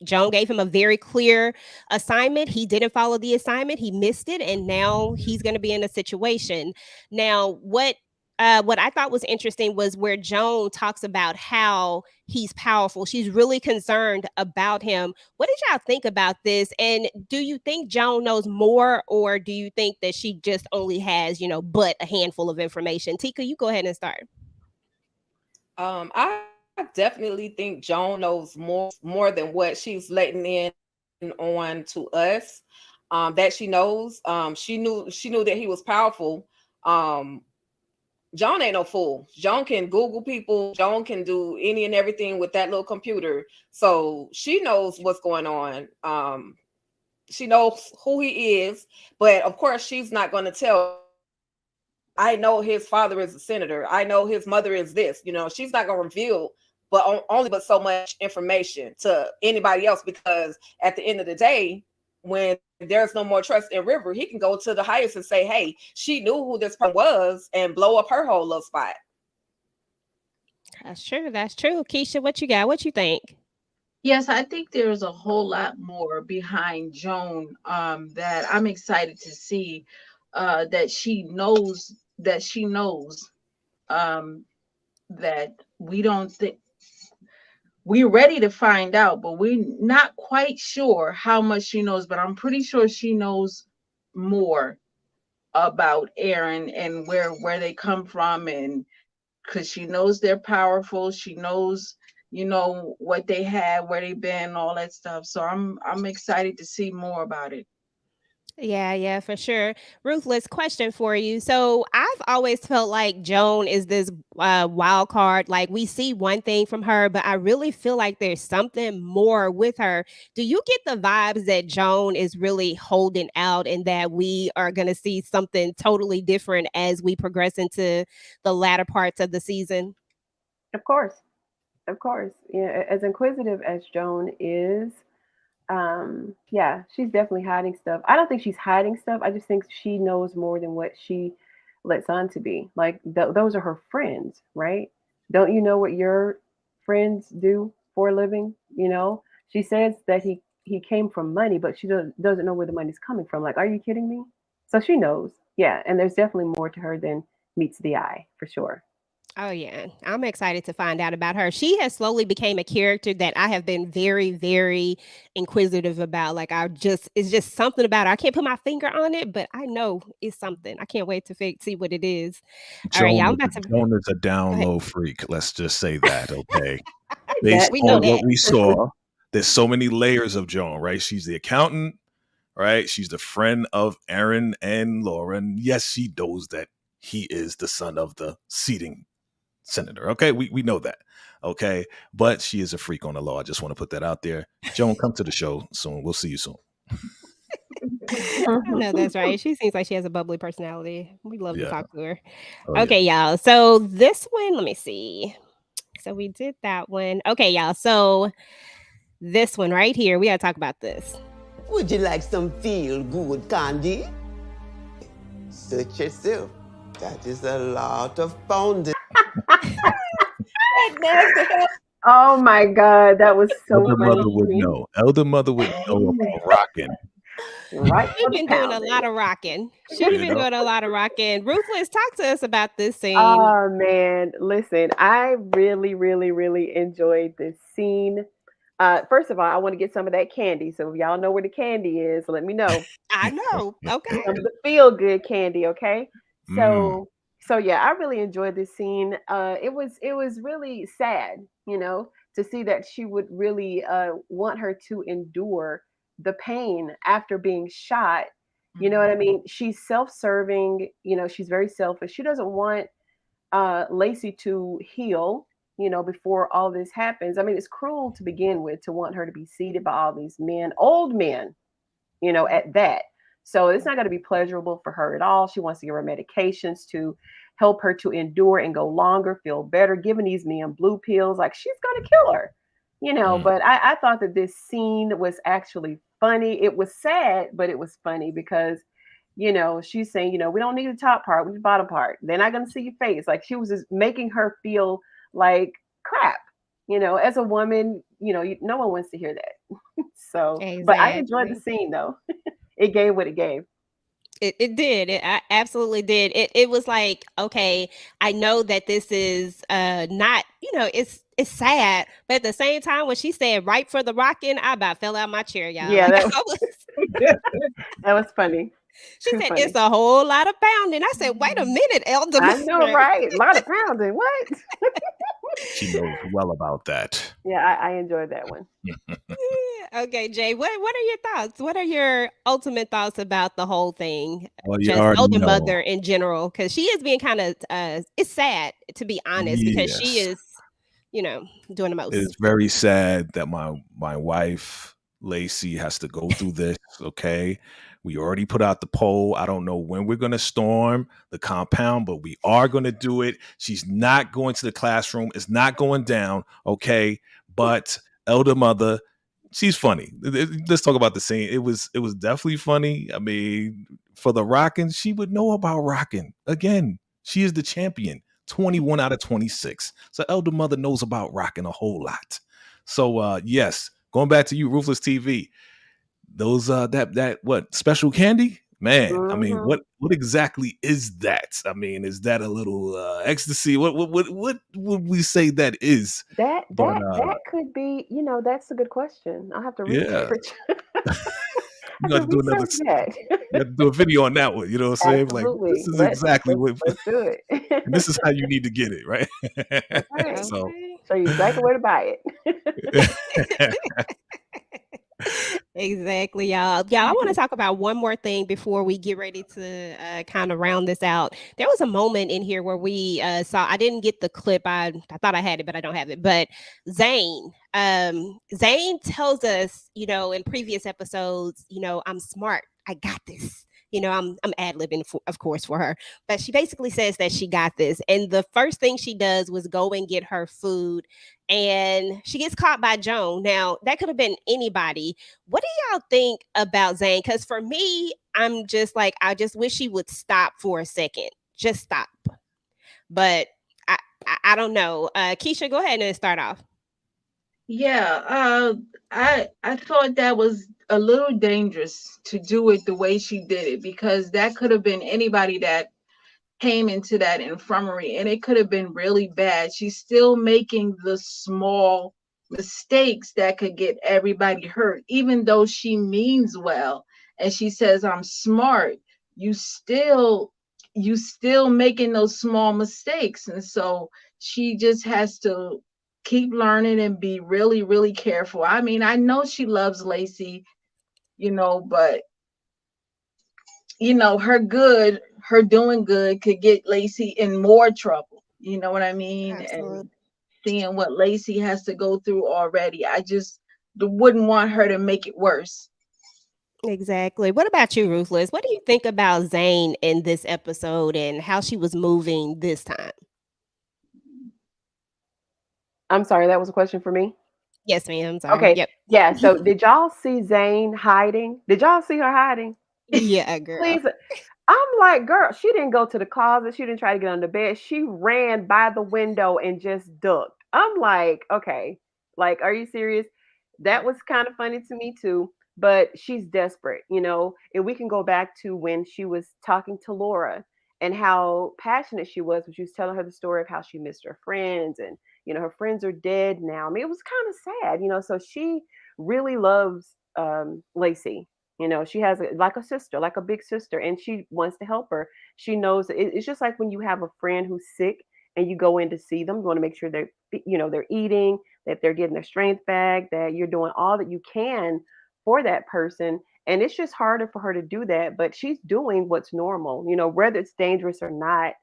Joan gave him a very clear assignment. He didn't follow the assignment. He missed it, and now he's going to be in a situation. Now, what I thought was interesting was where Joan talks about how he's powerful. She's really concerned about him. What did y'all think about this? And do you think Joan knows more, or do you think that she just only has, but a handful of information? Tika, you go ahead and start. I definitely think Joan knows more than what she's letting in on to us. That she knows. She knew that he was powerful. Joan ain't no fool. Joan can Google people. Joan can do any and everything with that little computer. So she knows what's going on. She knows who he is, but of course she's not going to tell. I know his father is a senator. I know his mother is this. She's not going to reveal, but only so much information to anybody else, because at the end of the day, when there's no more trust in River, he can go to the highest and say, hey, she knew who this person was, and blow up her whole little spot. That's true. Keisha, what you got? What you think? Yes, I think there's a whole lot more behind Joan that I'm excited to see, that she knows that we don't think. we're ready to find out, but we're not quite sure how much she knows, but I'm pretty sure she knows more about Aaron and where they come from, and because she knows they're powerful, she knows, you know, what they have, where they've been, all that stuff. So I'm excited to see more about it. Yeah, for sure. Ruthless, question for you. So I've always felt like Joan is this wild card. Like we see one thing from her, but I really feel like there's something more with her. Do you get the vibes that Joan is really holding out and that we are going to see something totally different as we progress into the latter parts of the season? Of course. Of course. Yeah, as inquisitive as Joan is, yeah, she's definitely hiding stuff. I don't think she's hiding stuff. I just think she knows more than what she lets on to be. Like those are her friends, right? Don't you know what your friends do for a living? You know, she says that he came from money, but she doesn't know where the money's coming from. Like, are you kidding me? So she knows. Yeah, and there's definitely more to her than meets the eye, for sure. Oh yeah, I'm excited to find out about her. She has slowly became a character that I have been very, very inquisitive about. Like it's just something about her. I can't put my finger on it, but I know it's something. I can't wait to see what it is. All right, y'all. I'm about to Joan is a down go ahead. low freak. Let's just say that, okay? That- Based we know on what that. we saw, there's so many layers of Joan, right? She's the accountant, right? She's the friend of Aaron and Lauren. Yes, she knows that he is the son of the seating senator. Okay, we know that. Okay, but she is a freak on the law. I just want to put that out there. Joan, come to the show soon. We'll see you soon. I know that's right. She seems like she has a bubbly personality. We love to Yeah. talk to her. Oh, Okay, y'all. So this one, let me see. So we did that one. Okay, y'all. So this one right here, we got to talk about this. Would you like some feel-good candy? Search yourself. That is a lot of pounding. Oh my God, that was so Elder funny. mother would know. Elder mother would know about rocking. Right. She's been doing a lot of rocking. She's been doing a lot of rocking. Ruthless, talk to us about this scene. Oh man, listen, I really, really, really enjoyed this scene. First of all, I want to get some of that candy. So if y'all know where the candy is, let me know. I know. Okay. Some of the feel good candy, okay? So yeah, I really enjoyed this scene. It was really sad, you know, to see that she would really want her to endure the pain after being shot. You know what I mean? She's self-serving, you know, she's very selfish. She doesn't want Lacey to heal, you know, before all this happens. I mean, it's cruel to begin with to want her to be seated by all these men, old men, you know, at that. So it's not going to be pleasurable for her at all. She wants to give her medications to help her to endure and go longer, feel better, giving these men blue pills. Like she's going to kill her, you know. But I thought that this scene was actually funny. It was sad, but it was funny because, you know, she's saying, you know, we don't need the top part, we need the bottom part. They're not going to see your face. Like she was just making her feel like crap, you know, as a woman, you know, no one wants to hear that. So, but I enjoyed the scene though. It gave what it gave. It did. I absolutely did. It was like, okay, I know that this is not, you know, it's sad, but at the same time, when she said "right for the rockin'," I about fell out my chair, y'all. Yeah, like, that was funny. She said it's a whole lot of pounding. I said, wait a minute, Elder. I know, right? A lot of pounding. What? She knows well about that. Yeah, I enjoyed that one. Okay, Jay, what are your thoughts? What are your ultimate thoughts about the whole thing? Well, you Just already Elder know. Mother in general, because she is being kind of it's sad to be honest, because she Yes. is, you know, doing the most. It's very sad that my wife Lacey has to go through this. Okay, we already put out the poll. I don't know when we're going to storm the compound, but we are going to do it. She's not going to the classroom. It's not going down. Okay, but Elder Mother, she's funny. Let's talk about the scene. It was definitely funny. I mean, for the rocking, she would know about rocking. Again, she is the champion. 21 out of 26. So Elder Mother knows about rocking a whole lot. So yes, going back to you, Ruthless TV. Those that what special candy? Man, I mean, Mm-hmm. what exactly is that? I mean, is that a little ecstasy? What would we say that is? That But that that could be, that's a good question. I'll have to yeah, research. you have got to to do another. research that. You got to do a video on that one. You know what I'm saying? Like this Absolutely. is exactly what, Let's do it. and this is how you need to get it, right? That's right. So. Okay. Show you exactly where to buy it. Exactly, y'all. Y'all, I want to talk about one more thing before we get ready to kind of round this out. There was a moment in here where we saw. I didn't get the clip. I thought I had it, but I don't have it. But Zayn, Zayn tells us, in previous episodes, I'm smart. I got this. I'm ad-libbing, of course, for her. But she basically says that she got this. And the first thing she does was go and get her food. And she gets caught by Joan. Now, that could have been anybody. What do y'all think about Zayn? Because for me, I'm just like, I just wish she would stop for a second. Just stop. But I don't know. Keisha, go ahead and start off. Yeah, I thought that was a little dangerous to do it the way she did it, because that could have been anybody that came into that infirmary, and it could have been really bad. She's still making the small mistakes that could get everybody hurt, even though she means well and she says I'm smart. You still making those small mistakes, and so she just has to keep learning and be really, really careful. I mean, I know she loves Lacey, but her doing good could get Lacey in more trouble. You know what I mean? Absolutely. And seeing what Lacey has to go through already, I just wouldn't want her to make it worse. Exactly. What about you, Ruthless? What do you think about Zayn in this episode and how she was moving this time? I'm sorry, that was a question for me? Yes, ma'am. Sorry. Okay. Yep. Yeah. So did y'all see Zayn hiding? Did y'all see her hiding? Yeah, girl. Please. I'm like, girl, she didn't go to the closet. She didn't try to get under bed. She ran by the window and just ducked. I'm like, okay, like, are you serious? That was kind of funny to me too. But she's desperate, and we can go back to when she was talking to Laura and how passionate she was when she was telling her the story of how she missed her friends, and her friends are dead now. I mean, it was kind of sad, so she really loves Lacey. She has like a sister, like a big sister, and she wants to help her. She knows it's just like when you have a friend who's sick and you go in to see them, you want to make sure they're eating, that they're getting their strength back, that you're doing all that you can for that person. And it's just harder for her to do that, but she's doing what's normal, whether it's dangerous or not.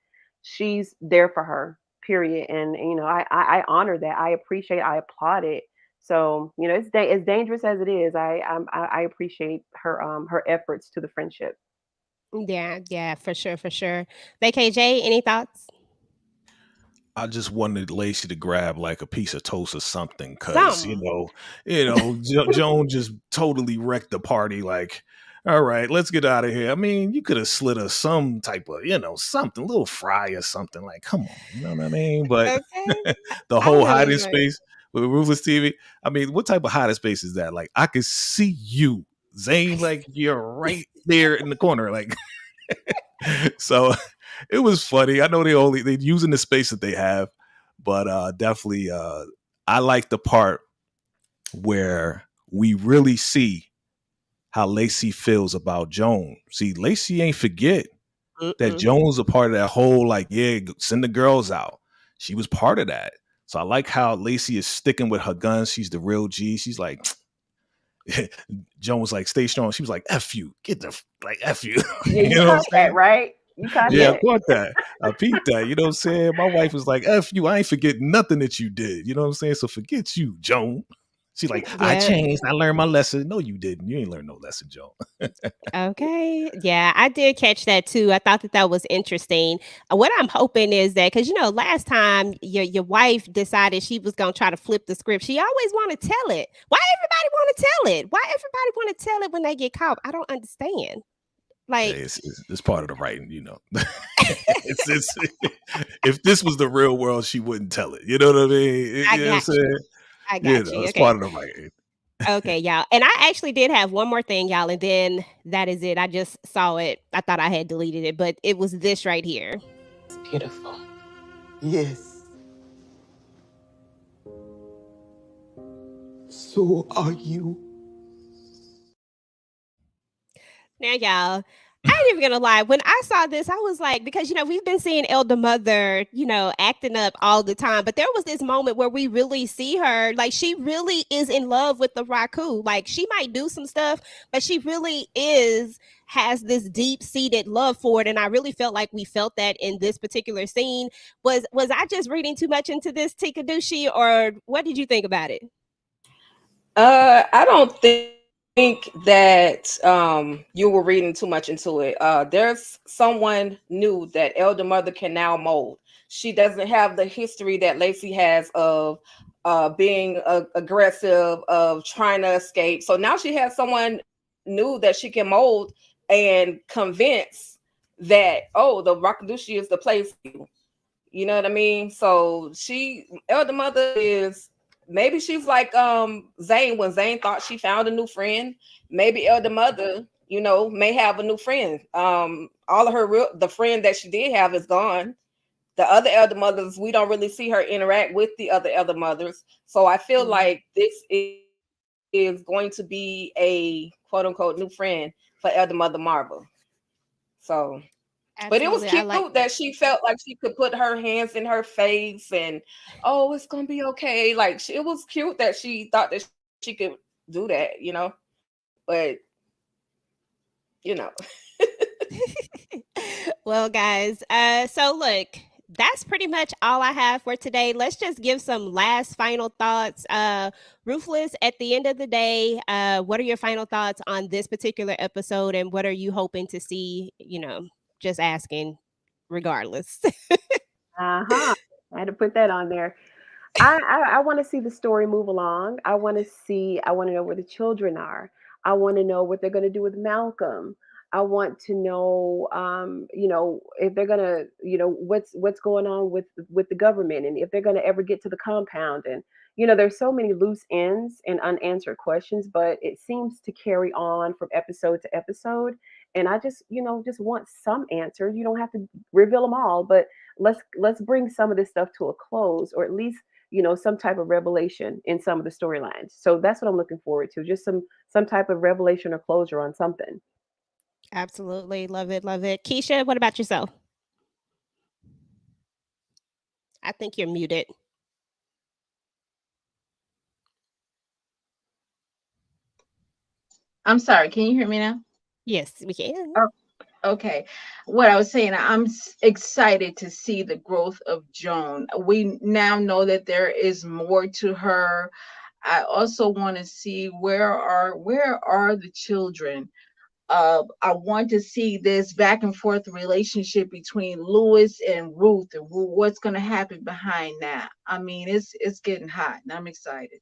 She's there for her, period. And I honor that. I appreciate, I applaud it. So it's as dangerous as it is. I appreciate her efforts to the friendship. Yeah, for sure, for sure. VACAY-Jay, any thoughts? I just wanted Lacey to grab like a piece of toast or something, because Joan just totally wrecked the party. Like, all right, let's get out of here. I mean, you could have slid her some type of, something, a little fry or something. Like, come on, you know what I mean? But Okay. the whole hiding space with Ruthless TV. I mean, what type of hiding space is that? Like, I could see you, Zayn, like you're right there in the corner, like. So it was funny. I know they're using the space that they have, but definitely I like the part where we really see how Lacey feels about Joan. See, Lacey ain't forget that Joan's a part of that whole, like, yeah, send the girls out. She was part of that. So I like how Lacey is sticking with her guns. She's the real G. She's like, Joan was like, stay strong. She was like, F you. Get the, like, F you. Yeah, you caught that, right? You caught yeah, that. I caught that. I peeped that. You know what I'm saying? My wife was like, F you. I ain't forgetting nothing that you did. You know what I'm saying? So forget you, Joan. She's like, I changed. I learned my lesson. No, you didn't. You ain't learned no lesson, Joan. Okay. Yeah, I did catch that too. I thought that was interesting. What I'm hoping is that, because last time your wife decided she was gonna try to flip the script, she always want to tell it. Why everybody want to tell it? Why everybody want to tell it when they get caught? I don't understand. Like, hey, it's part of the writing, it's if this was the real world, she wouldn't tell it. You know what I mean? I got you. It's Okay. part of the writing. Okay, y'all. And I actually did have one more thing, y'all, and then that is it. I just saw it. I thought I had deleted it, but it was this right here. It's beautiful. Yes. So are you. Now, y'all, I ain't even gonna lie. When I saw this, I was like, because we've been seeing Elder Mother, acting up all the time, but there was this moment where we really see her, like she really is in love with the Raku. Like she might do some stuff, but she really has this deep-seated love for it, and I really felt like we felt that in this particular scene. Was I just reading too much into this, Tikadushi, or what did you think about it? I don't think that you were reading too much into it. There's someone new that Elder Mother can now mold. She doesn't have the history that Lacey has of being aggressive, of trying to escape. So now she has someone new that she can mold and convince that, oh, the Rakadushi is the place for you. You know what I mean? So Elder Mother is, maybe she's like Zayn, when Zayn thought she found a new friend. Maybe Elder Mother, may have a new friend. All of the friend that she did have is gone. The other Elder Mothers, we don't really see her interact with the other Elder Mothers. So I feel like this is going to be a quote unquote new friend for Elder Mother Marvel. So But it was cute that she felt like she could put her hands in her face and, oh, it's gonna be okay. Like it was cute that she thought that she could do that, But Well, guys, so look, that's pretty much all I have for today. Let's just give some last final thoughts. Ruthless, at the end of the day, what are your final thoughts on this particular episode, and what are you hoping to see? Just asking, regardless. I had to put that on there. I want to see the story move along. I want to know where the children are. I want to know what they're going to do with Malcolm. I want to know, if they're gonna, what's going on with the government, and if they're gonna ever get to the compound. And there's so many loose ends and unanswered questions, but it seems to carry on from episode to episode. And I just want some answers. You don't have to reveal them all, but let's bring some of this stuff to a close, or at least some type of revelation in some of the storylines. So that's what I'm looking forward to. Just some type of revelation or closure on something. Absolutely. Love it. Love it. Keisha, what about yourself? I think you're muted. I'm sorry. Can you hear me now? Yes, we can. Oh, okay. What I was saying, I'm excited to see the growth of Joan. We now know that there is more to her. I also want to see where are the children. I want to see this back and forth relationship between Lewis and Ruth, and what's going to happen behind that. I mean, it's getting hot, and I'm excited.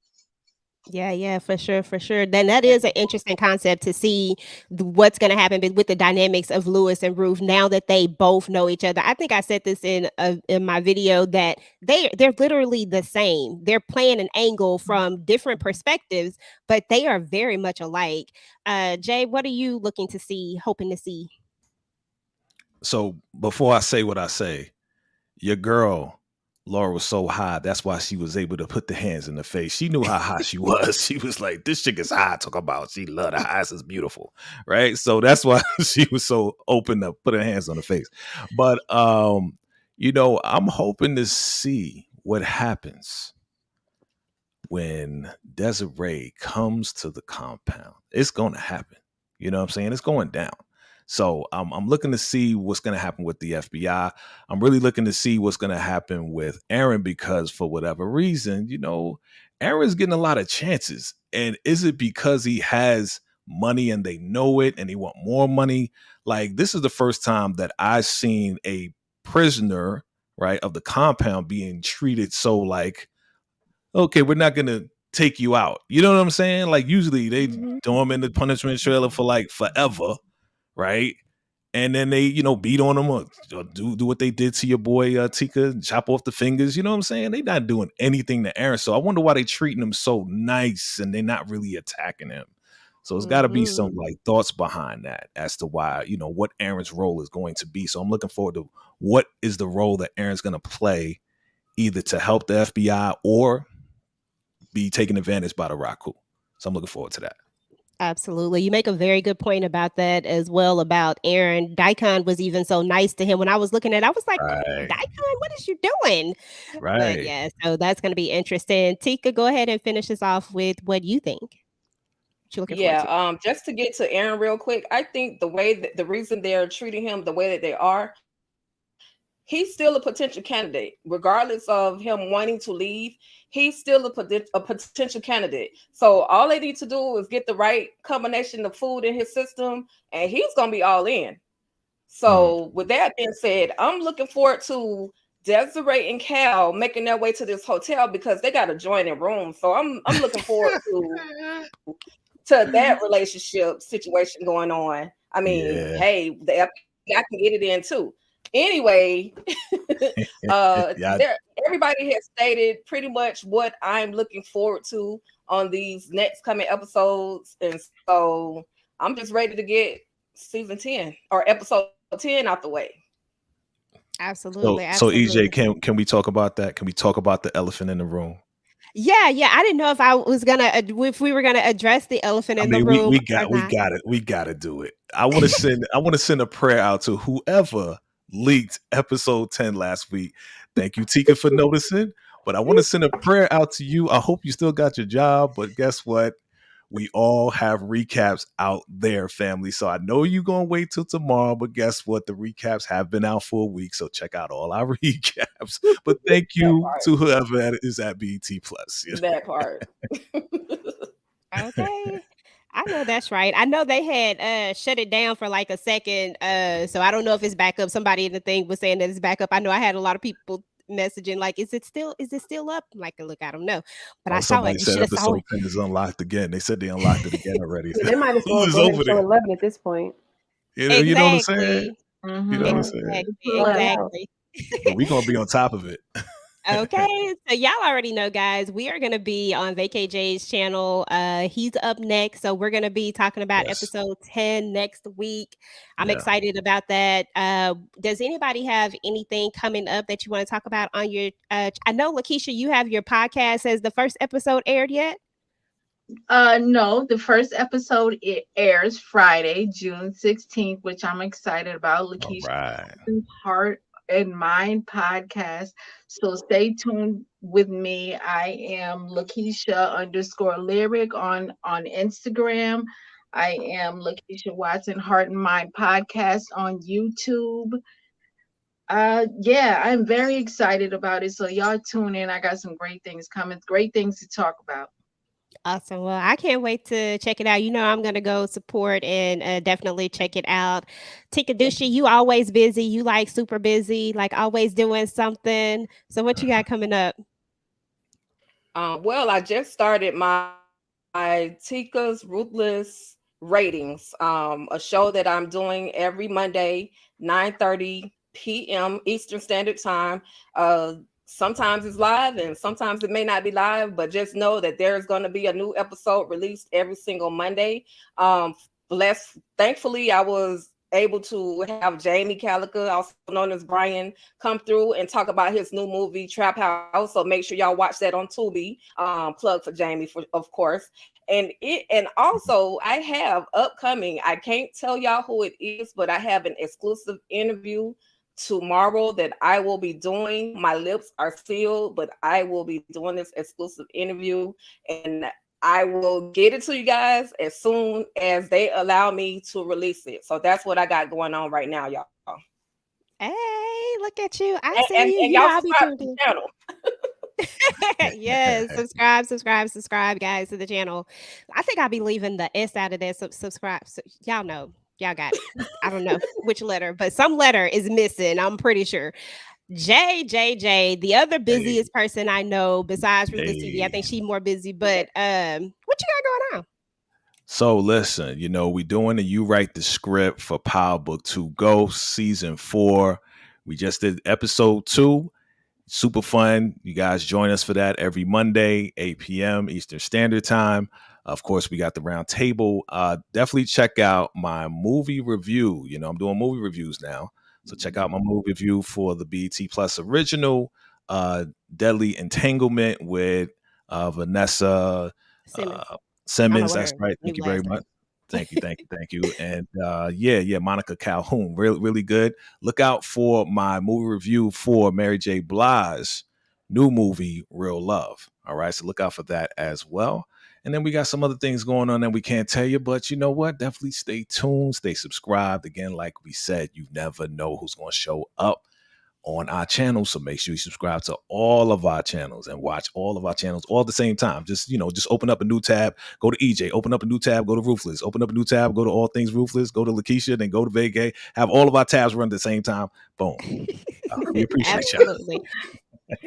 Yeah, for sure, for sure. Then that is an interesting concept to see what's going to happen with the dynamics of Lewis and Ruth now that they both know each other. I think I said this in my video that they're literally the same. They're playing an angle from different perspectives, but they are very much alike. Jay, what are you looking to see, hoping to see? So before I say what I say, your girl Laura was so high. That's why she was able to put the hands in the face. She knew how high she was. She was like, this chick is high. Talk about she loved the highs is beautiful. Right. So that's why she was so open to put her hands on the face. But I'm hoping to see what happens when Desiree comes to the compound. It's gonna happen. You know what I'm saying? It's going down. So I'm looking to see what's going to happen with the FBI. I'm really looking to see what's going to happen with Aaron, because for whatever reason, Aaron's getting a lot of chances. And is it because he has money and they know it and they want more money? Like, this is the first time that I've seen a prisoner, right, of the compound being treated so like, okay, we're not going to take you out. You know what I'm saying? Like, usually they throw him in the punishment trailer for like forever. Right. and then they, beat on him or do what they did to your boy Tika, chop off the fingers. You know what I'm saying? They not doing anything to Aaron. So I wonder why they treating him so nice and they're not really attacking him. So it's got to be some like thoughts behind that as to why, what Aaron's role is going to be. So I'm looking forward to what is the role that Aaron's going to play, either to help the FBI or be taken advantage by the Raku. So I'm looking forward to that. Absolutely. You make a very good point about that as well, about Aaron. Daikon was even so nice to him. When I was looking at it, I was like, Daikon, what is you doing? Right. But yeah, so that's going to be interesting. Tika, go ahead and finish us off with what you think. What you looking forward to? Just to get to Aaron real quick, I think the reason they're treating him the way that they are, he's still a potential candidate, regardless of him wanting to leave. He's still a potential candidate. So all they need to do is get the right combination of food in his system, and he's gonna be all in. So with that being said, I'm looking forward to Desiree and Cal making their way to this hotel because they got a joining room. So I'm looking forward to that relationship situation going on. I mean, hey, the FBI can get it in too. Anyway, everybody has stated pretty much what I'm looking forward to on these next coming episodes, and so I'm just ready to get season 10 or episode 10 out the way. Absolutely. So EJ, can we talk about that? Can we talk about the elephant in the room? Yeah. I didn't know if we were gonna address the elephant in the room. We got to do it. I want to send a prayer out to whoever leaked episode 10 last week. Thank you, Tika, for noticing. But I want to send a prayer out to you. I hope you still got your job. But guess what? We all have recaps out there, family. So I know you're going to wait till tomorrow. But guess what? The recaps have been out for a week. So check out all our recaps. But thank you to whoever is at BET Plus. That part. Okay. I know that's right. I know they had shut it down for like a second. So I don't know if it's back up. Somebody in the thing was saying that it's back up. I know I had a lot of people messaging like, is it still up? I'm like, look, I don't know. But I saw it. Said episode 10 is unlocked again. They said they unlocked it again already. They might as well go ahead and show 11 at this point. You know what I'm saying? Mm-hmm. You know what I'm saying? Exactly. We're going to be on top of it. Okay, so y'all already know, guys, we are going to be on VACAY-Jay's channel. He's up next, so we're going to be talking about episode 10 next week. I'm excited about that. Does anybody have anything coming up that you want to talk about on your I know, Lakeisha, you have your podcast. Has the first episode aired yet? No, the first episode airs Friday, June 16th, which I'm excited about. Lakeisha Heart and Mind podcast. So stay tuned with me. I am Lakeisha_lyric on Instagram. I am Lakeisha Watson Heart and Mind podcast on YouTube. I'm very excited about it. So y'all tune in. I got some great things coming, great things to talk about. Awesome. Well, I can't wait to check it out. You know, I'm going to go support and definitely check it out. Tika Dushi, you always busy. You like super busy, like always doing something. So what you got coming up? Well, I just started my Tika's Ruthless Ratings, a show that I'm doing every Monday, 9:30 p.m. Eastern Standard Time. Sometimes it's live and sometimes it may not be live, but just know that there's going to be a new episode released every single Monday. Thankfully, I was able to have Jamie Calica, also known as Brian, come through and talk about his new movie, Trap House. So make sure y'all watch that on Tubi. Plug for Jamie, of course. And also I have upcoming, I can't tell y'all who it is, but I have an exclusive interview tomorrow that I will be doing. My lips are sealed, but I will be doing this exclusive interview and I will get it to you guys as soon as they allow me to release it. So that's what I got going on right now, y'all. Hey, look at you. I see you. And y'all subscribe to the channel. Yes, subscribe, guys, to the channel. I think I'll be leaving the S out of that. Subscribe. So y'all know. Y'all got it. I don't know which letter, but some letter is missing. I'm pretty sure. JJJ, the other busiest person I know besides Ruthless TV. I think she's more busy, but what you got going on? So listen, we're doing the You Write the Script for Power Book 2 Ghost Season 4. We just did episode 2. Super fun. You guys join us for that every Monday, 8 p.m. Eastern Standard Time. Of course, we got the round table. Definitely check out my movie review. I'm doing movie reviews now. So check out my movie review for the BET Plus original, Deadly Entanglement with Vanessa Simmons. That's right. Thank you very much. Thank you. And Monica Calhoun. Really, really good. Look out for my movie review for Mary J. Blige's new movie, Real Love. All right. So look out for that as well. And then we got some other things going on that we can't tell you, but you know what? Definitely stay tuned, stay subscribed. Again, like we said, you never know who's going to show up on our channel. So make sure you subscribe to all of our channels and watch all of our channels all at the same time. Just open up a new tab, go to EJ, open up a new tab, go to Ruthless, open up a new tab, go to All Things Ruthless, go to Lakeisha, then go to VACAY. Have all of our tabs run at the same time. Boom. We appreciate Absolutely.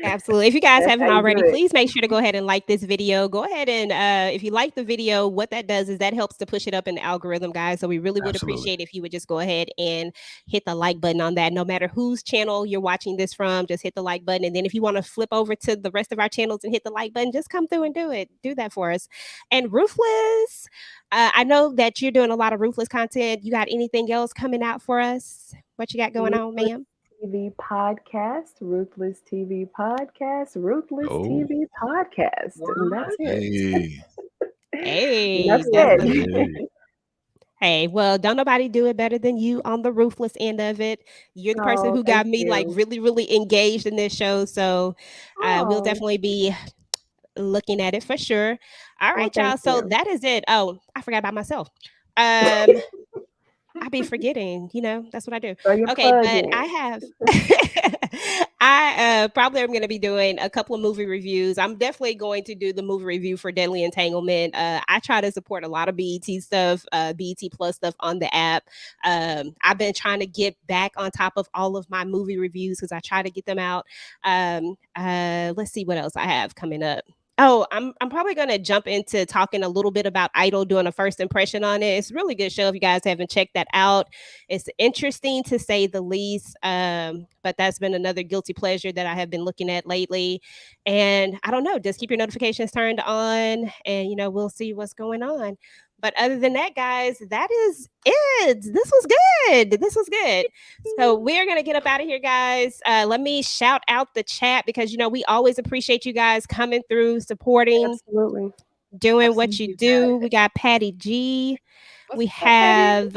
Absolutely. If you guys haven't already, please make sure to go ahead and like this video. Go ahead and if you like the video, what that does is that helps to push it up in the algorithm, guys. So we really would appreciate if you would just go ahead and hit the like button on that. No matter whose channel you're watching this from, just hit the like button. And then if you want to flip over to the rest of our channels and hit the like button, just come through and do that for us. And Ruthless, I know that you're doing a lot of Ruthless content. You got anything else coming out for us? What you got going on, ma'am? TV podcast, Ruthless TV podcast, Ruthless TV podcast. And that's it. Hey, that's it. Hey, well, don't nobody do it better than you on the Ruthless end of it. You're the person who got me like really, really engaged in this show. So we'll definitely be looking at it for sure. All right, y'all. So that is it. Oh, I forgot about myself. I be forgetting, that's what I do. Okay, but I have, I probably am going to be doing a couple of movie reviews. I'm definitely going to do the movie review for Deadly Entanglement. I try to support a lot of BET stuff, BET Plus stuff on the app. I've been trying to get back on top of all of my movie reviews because I try to get them out. Let's see what else I have coming up. Oh, I'm probably going to jump into talking a little bit about Idol, doing a first impression on it. It's a really good show if you guys haven't checked that out. It's interesting to say the least, but that's been another guilty pleasure that I have been looking at lately. And I don't know, just keep your notifications turned on and, we'll see what's going on. But other than that, guys, that is it. This was good. So we're going to get up out of here, guys. Let me shout out the chat because, we always appreciate you guys coming through, supporting, doing what you do. We got Patty G. We have,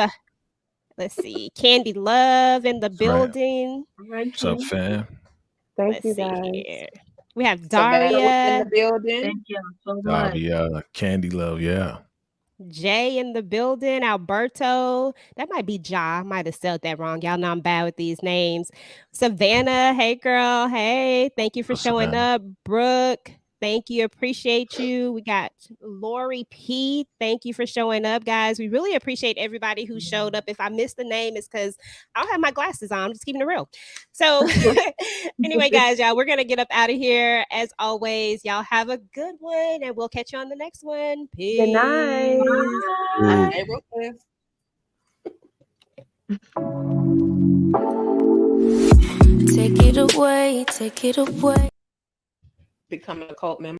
let's see, Candy Love in the building. What's up, fam? Thank you, guys. Here. We have Daria in the building. Thank you so much. Daria, Candy Love, yeah. Jay in the building, Alberto. That might be Ja. I might have spelled that wrong. Y'all know I'm bad with these names. Savannah, hey girl. Hey, thank you for showing up. Brooke, thank you. Appreciate you. We got Lori P. Thank you for showing up, guys. We really appreciate everybody who showed up. If I missed the name, it's because I don't have my glasses on. I'm just keeping it real. So anyway, guys, y'all, we're going to get up out of here. As always, y'all have a good one, and we'll catch you on the next one. Peace. Good night. Bye. Take it away, take it away. Becoming a cult member.